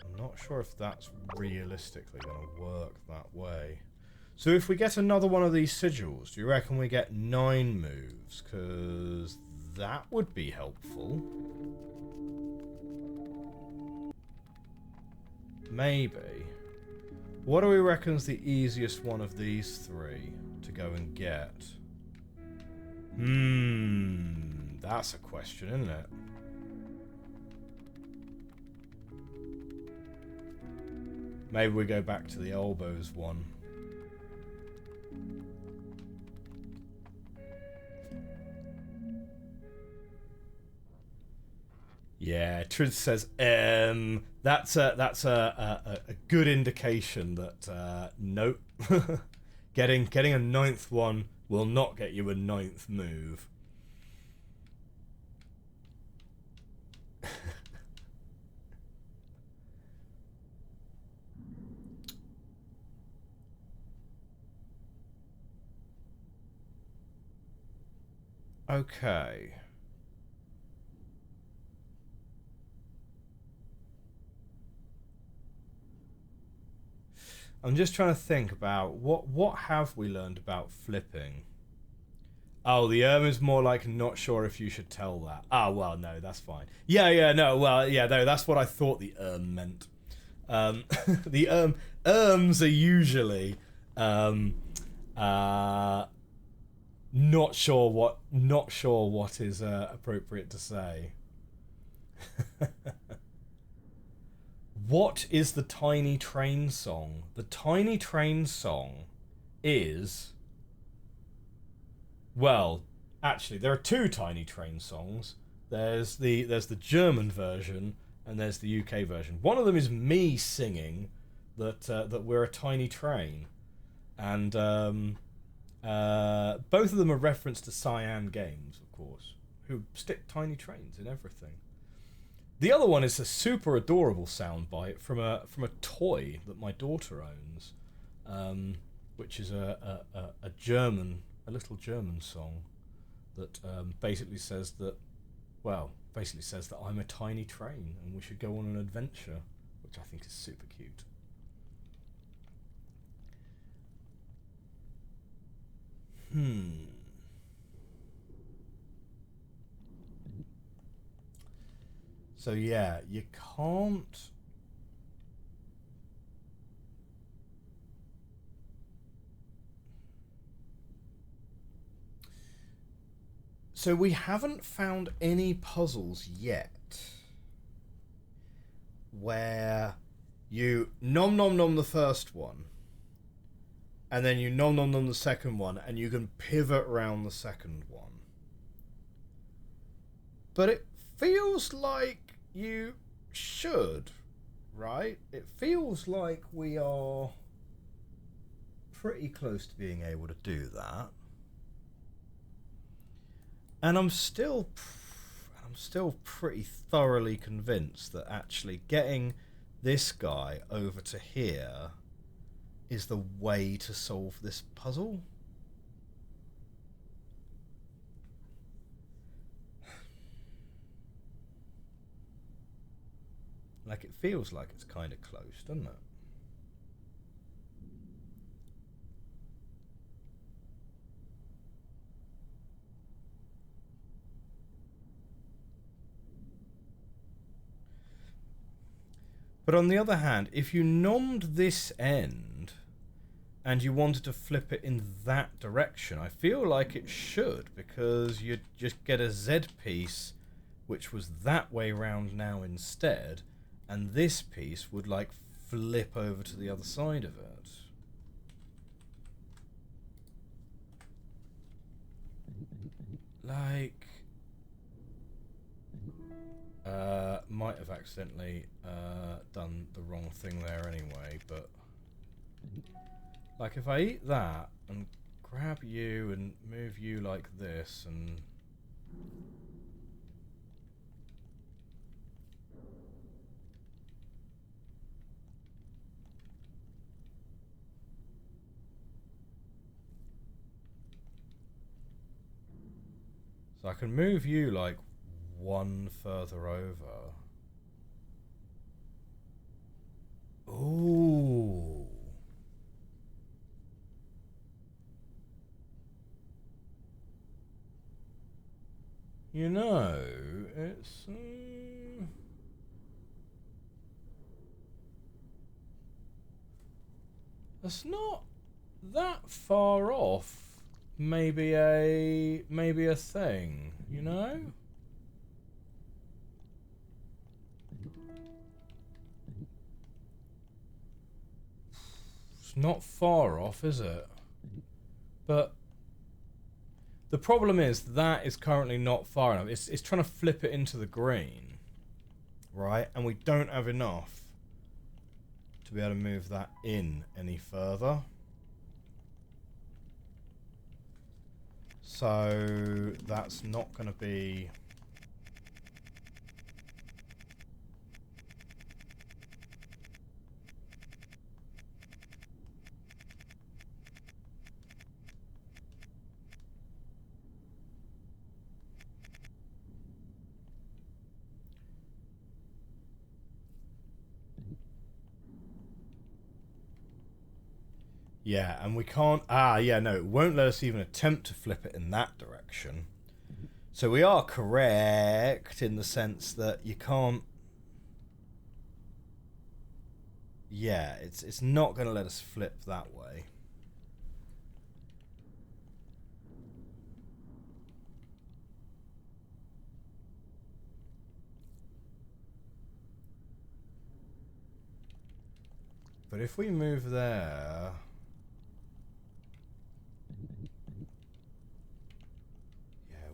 I'm not sure if that's realistically going to work that way. So if we get another one of these sigils, do you reckon we get 9 moves? Because that would be helpful. Maybe. What do we reckon's the easiest one of these 3 to go and get? That's a question, isn't it? Maybe we go back to the elbows one. Yeah, Truth says, that's a good indication that nope, getting a 9th one will not get you a 9th move. Okay. I'm just trying to think about what have we learned about flipping. Oh, the is more like not sure if you should tell that. Ah, well, no, that's fine. Yeah, no, well, yeah, no, that's what I thought the meant. The erms are usually not sure what is appropriate to say. What is the Tiny Train song? The Tiny Train song is... well, actually, there are 2 Tiny Train songs. There's the German version and there's the UK version. One of them is me singing that we're a tiny train, and both of them are reference to Cyan Games, of course, who stick tiny trains in everything. The other one is a super adorable soundbite from a toy that my daughter owns, which is a little German song that basically says that I'm a tiny train and we should go on an adventure, which I think is super cute. So yeah, you can't... So we haven't found any puzzles yet where you nom nom nom the first one and then you nom nom nom the second one and you can pivot around the second one. But it feels like you should, right? It feels like we are pretty close to being able to do that. And I'm still pretty thoroughly convinced that actually getting this guy over to here is the way to solve this puzzle. Like, it feels like it's kind of close, doesn't it? But on the other hand, if you nommed this end and you wanted to flip it in that direction, I feel like it should, because you'd just get a Z piece which was that way round now instead, and this piece would like flip over to the other side of it. Like, might have accidentally done the wrong thing there anyway, but like if I eat that and grab you and move you like this, and so I can move you like one further over. Ooh. You know, it's not that far off. Maybe a thing, you know? It's not far off, is it? But the problem is that is currently not far enough. It's trying to flip it into the green, right? And we don't have enough to be able to move that in any further. So that's not going to be... Yeah, and we can't... Ah, yeah, no, it won't let us even attempt to flip it in that direction. So we are correct in the sense that you can't... Yeah, it's not going to let us flip that way. But if we move there...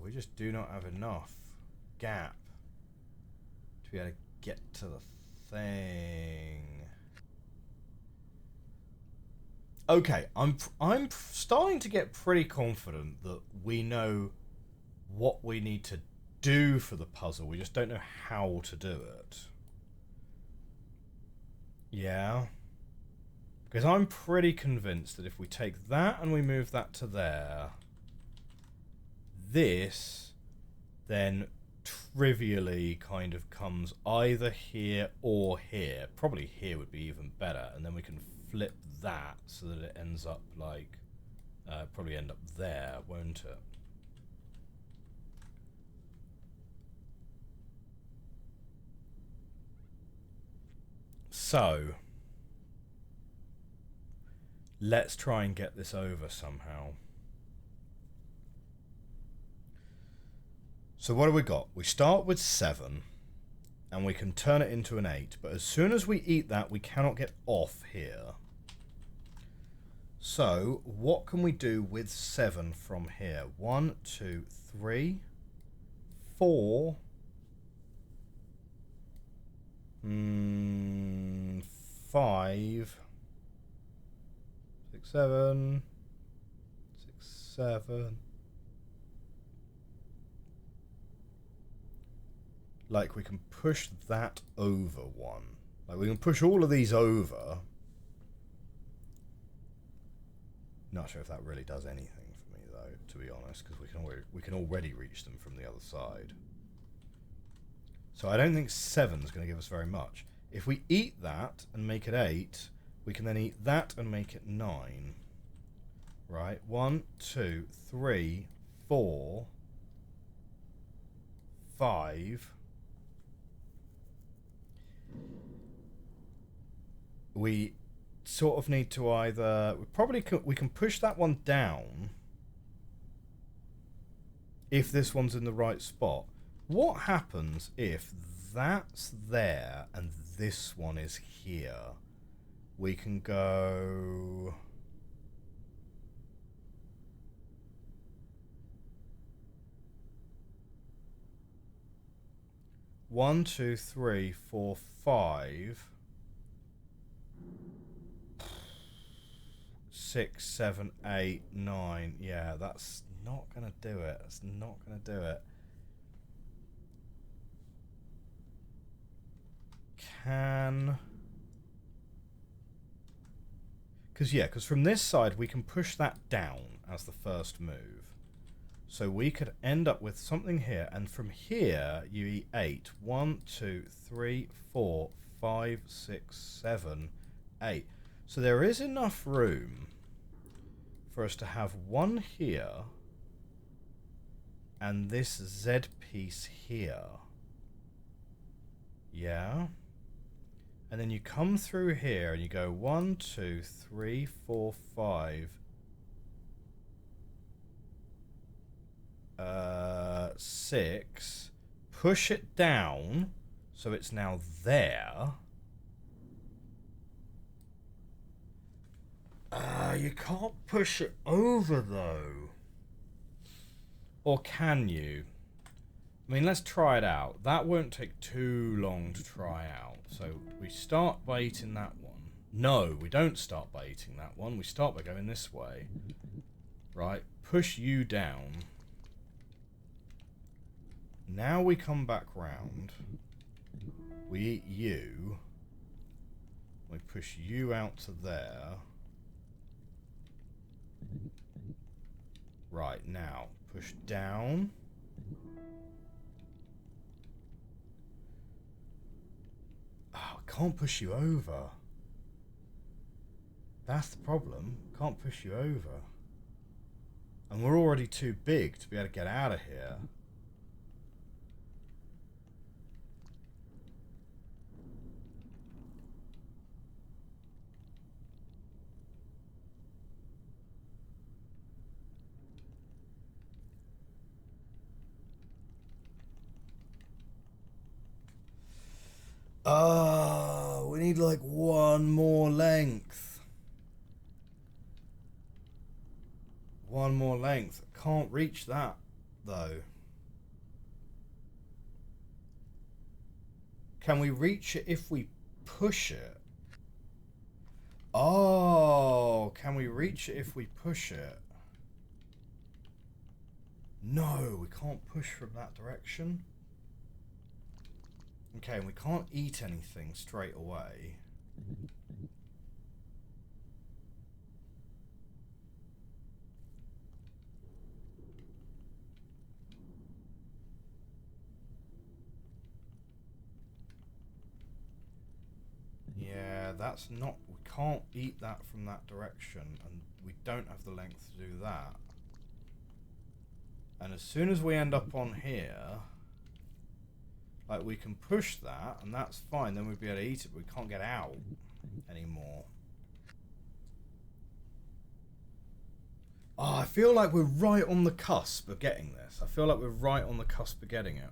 We just do not have enough gap to be able to get to the thing. Okay, I'm starting to get pretty confident that we know what we need to do for the puzzle. We just don't know how to do it. Yeah. Because I'm pretty convinced that if we take that and we move that to there, this then trivially kind of comes either here or here. Probably here would be even better, and then we can flip that so that it ends up like probably end up there, won't it? So let's try and get this over somehow. So what have we got? We start with 7, and we can turn it into an 8. But as soon as we eat that, we cannot get off here. So what can we do with 7 from here? 1, 2, 3, 4, 5, 6, 7, 6, 7. Like, we can push that over one. Like, we can push all of these over. Not sure if that really does anything for me, though, to be honest, because we can already reach them from the other side. So I don't think 7's going to give us very much. If we eat that and make it 8, we can then eat that and make it 9. Right? 1, 2, 3, 4, 5... we sort of need to either we can push that one down if this one's in the right spot. What happens if that's there and this one is here? We can go... One, two, three, four, five, 6, 7, 8, 9. Yeah, that's not gonna do it. That's not gonna do it. Because from this side we can push that down as the first move. So we could end up with something here, and from here you eat 8. 1, 2, 3, 4, 5, 6, 7, 8. So there is enough room for us to have one here and this Z piece here. Yeah? And then you come through here and you go 1, 2, 3, 4, 5, 6. Push it down so it's now there. You can't push it over though. Or can you? I mean, let's try it out. That won't take too long to try out. So we start by eating that one. No, we don't start by eating that one. We start by going this way. Right, push you down. Now we come back round. We eat you. We push you out to there. Right, now push down. Oh, I can't push you over. That's the problem. Can't push you over. And we're already too big to be able to get out of here. We need like one more length. One more length. Can't reach that though. Can we reach it if we push it? Oh, can we reach it if we push it? No, we can't push from that direction. Okay, and we can't eat anything straight away. Yeah, that's not... We can't eat that from that direction, and we don't have the length to do that. And as soon as we end up on here... Like, we can push that, and that's fine. Then we'd be able to eat it, but we can't get out anymore. Oh, I feel like we're right on the cusp of getting this. I feel like we're right on the cusp of getting it.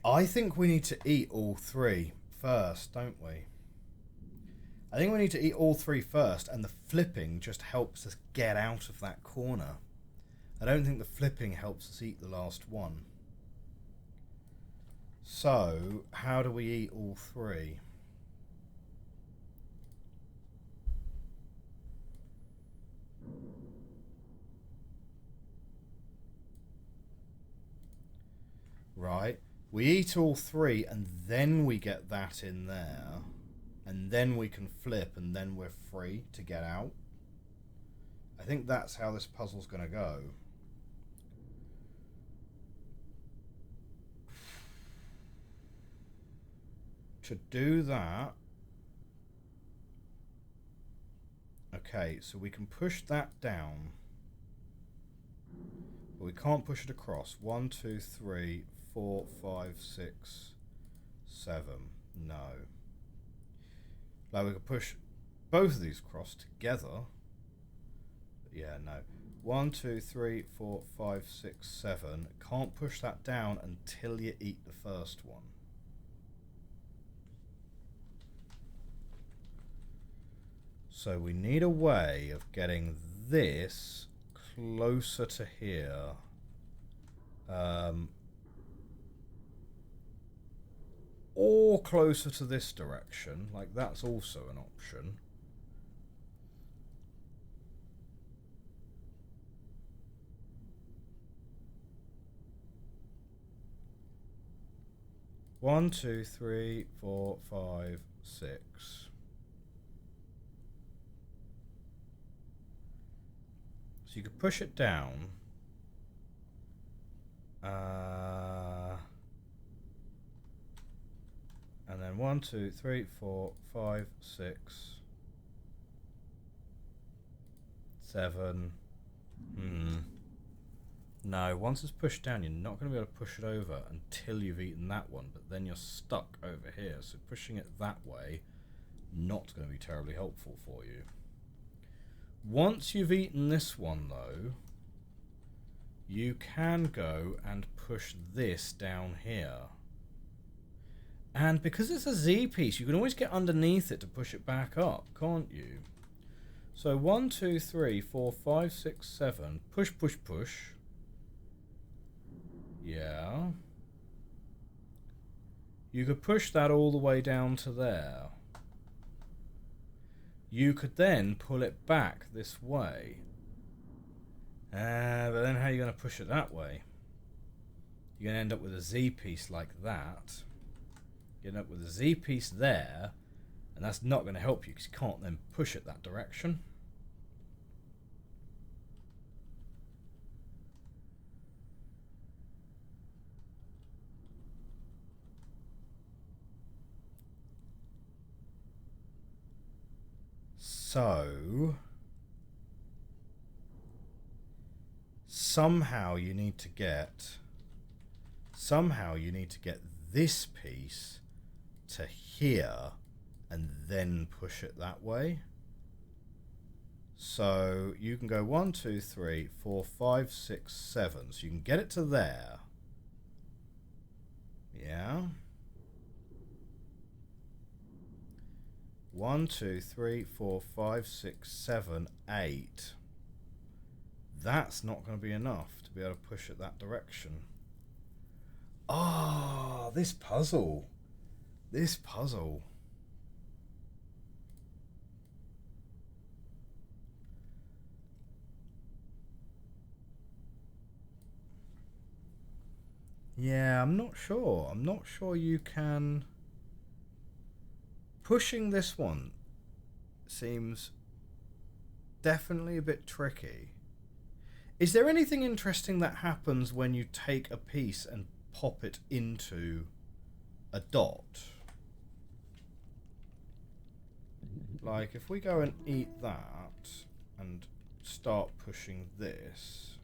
I think we need to eat all three first, don't we? I think we need to eat all three first, and the flipping just helps us get out of that corner. I don't think the flipping helps us eat the last one. So, how do we eat all three? Right. We eat all three, and then we get that in there. and then we can flip, and then we're free to get out. I think that's how this puzzle's going to go. To do that... Okay, so we can push that down. But we can't push it across. 1, 2, 3, 4, 5, 6, 7. No. Like we could push both of these across together. But yeah, no. 1, 2, 3, 4, 5, 6, 7. Can't push that down until you eat the first one. So we need a way of getting this closer to here. Or closer to this direction. Like, that's also an option. One, two, three, 4, 5, 6. So you could push it down. And then 1, 2, 3, 4, 5, 6, 7. No, once it's pushed down, you're not going to be able to push it over until you've eaten that one, but then you're stuck over here. So pushing it that way, not going to be terribly helpful for you. Once you've eaten this one, though, you can go and push this down here. And because it's a Z piece, you can always get underneath it to push it back up, can't you? So 1, 2, 3, 4, 5, 6, 7. Push, push, push. Yeah. You could push that all the way down to there. You could then pull it back this way. But then how are you going to push it that way? You're going to end up with a Z piece like that. You end up with a Z piece there, and that's not going to help you because you can't then push it that direction. So somehow you need to get this piece to here and then push it that way. So you can go 1, 2, 3, 4, 5, 6, 7. So you can get it to there. Yeah. 1, 2, 3, 4, 5, 6, 7, 8. That's not going to be enough to be able to push it that direction. Ah, this puzzle. This puzzle. Yeah, I'm not sure. I'm not sure you can... Pushing this one seems definitely a bit tricky. Is there anything interesting that happens when you take a piece and pop it into a dot? Like, if we go and eat that and start pushing this...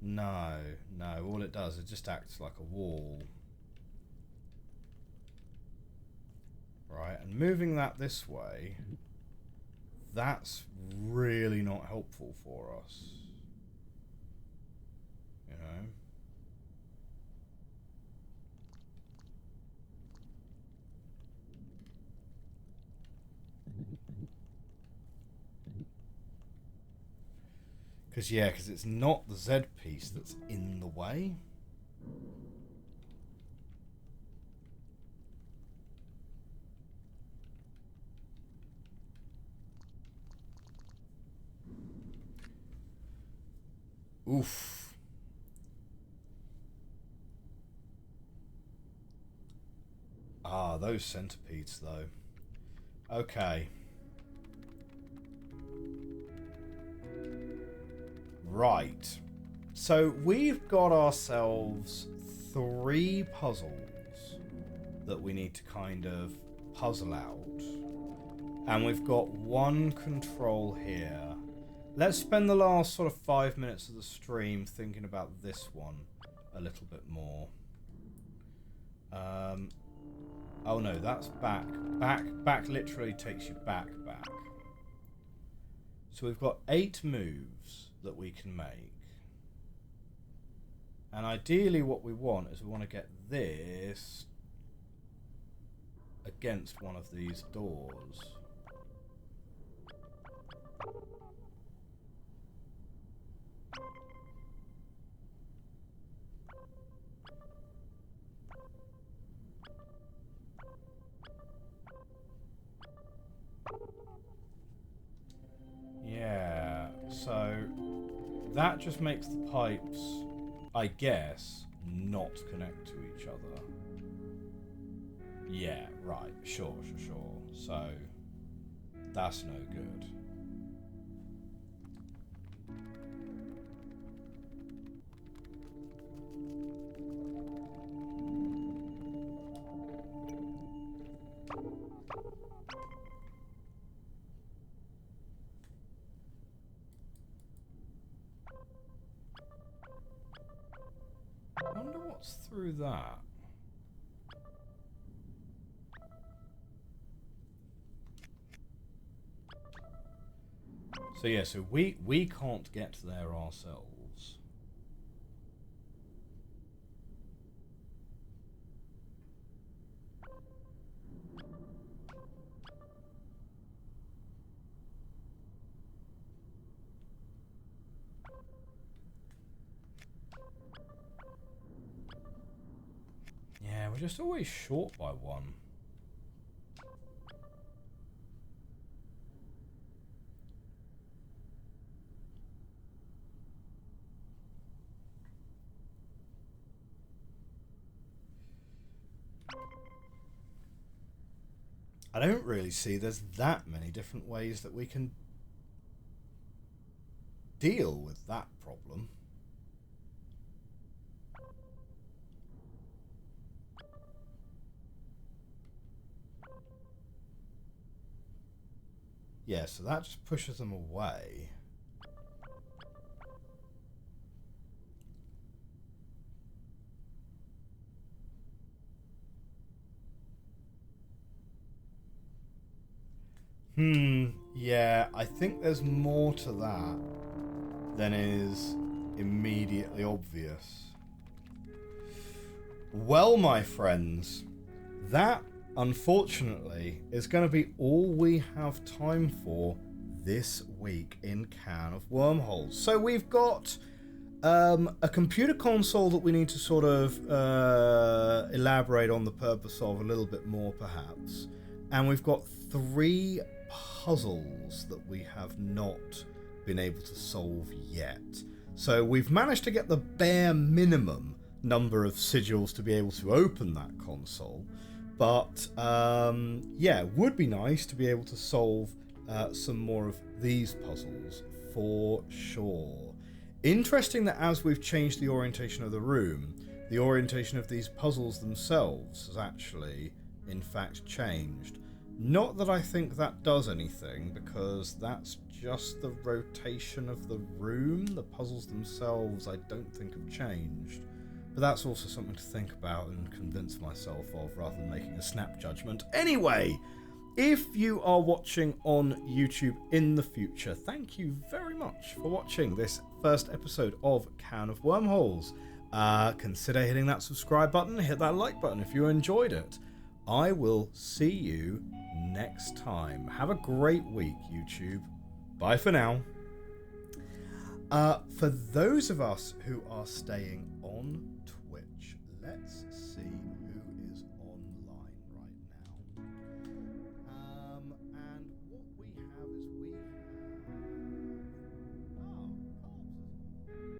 No, all it does, it just acts like a wall. Right, and moving that this way, that's really not helpful for us. You know? Because it's not the Z piece that's in the way. Oof. Ah, those centipedes, though. Okay. Right. So we've got ourselves 3 puzzles that we need to kind of puzzle out. And we've got 1 control here. Let's spend the last sort of 5 minutes of the stream thinking about this one a little bit more. Oh no, that's back. Back literally takes you back. So we've got 8 moves that we can make. And ideally what we want is we want to get this against one of these doors. Yeah, so that just makes the pipes, I guess, not connect to each other. Yeah, right, sure. So, that's no good. I wonder what's through that. So yeah, so we can't get there ourselves. Yeah, we're just always short by 1. I don't really see there's that many different ways that we can deal with that problem. Yeah, so that just pushes them away. Yeah, I think there's more to that than is immediately obvious. Well, my friends, that, unfortunately, is going to be all we have time for this week in Can of Wormholes. So we've got a computer console that we need to sort of elaborate on the purpose of a little bit more, perhaps. And we've got 3 puzzles that we have not been able to solve yet. So we've managed to get the bare minimum number of sigils to be able to open that console. But yeah, it would be nice to be able to solve some more of these puzzles for sure. Interesting that as we've changed the orientation of the room, the orientation of these puzzles themselves has actually, in fact, changed. Not that I think that does anything, because that's just the rotation of the room. The puzzles themselves I don't think have changed. But that's also something to think about and convince myself of, rather than making a snap judgment. Anyway, if you are watching on YouTube in the future, thank you very much for watching this first episode of Can of Wormholes. Consider hitting that subscribe button, hit that like button if you enjoyed it. I will see you next time. Have a great week, YouTube. Bye for now. For those of us who are staying on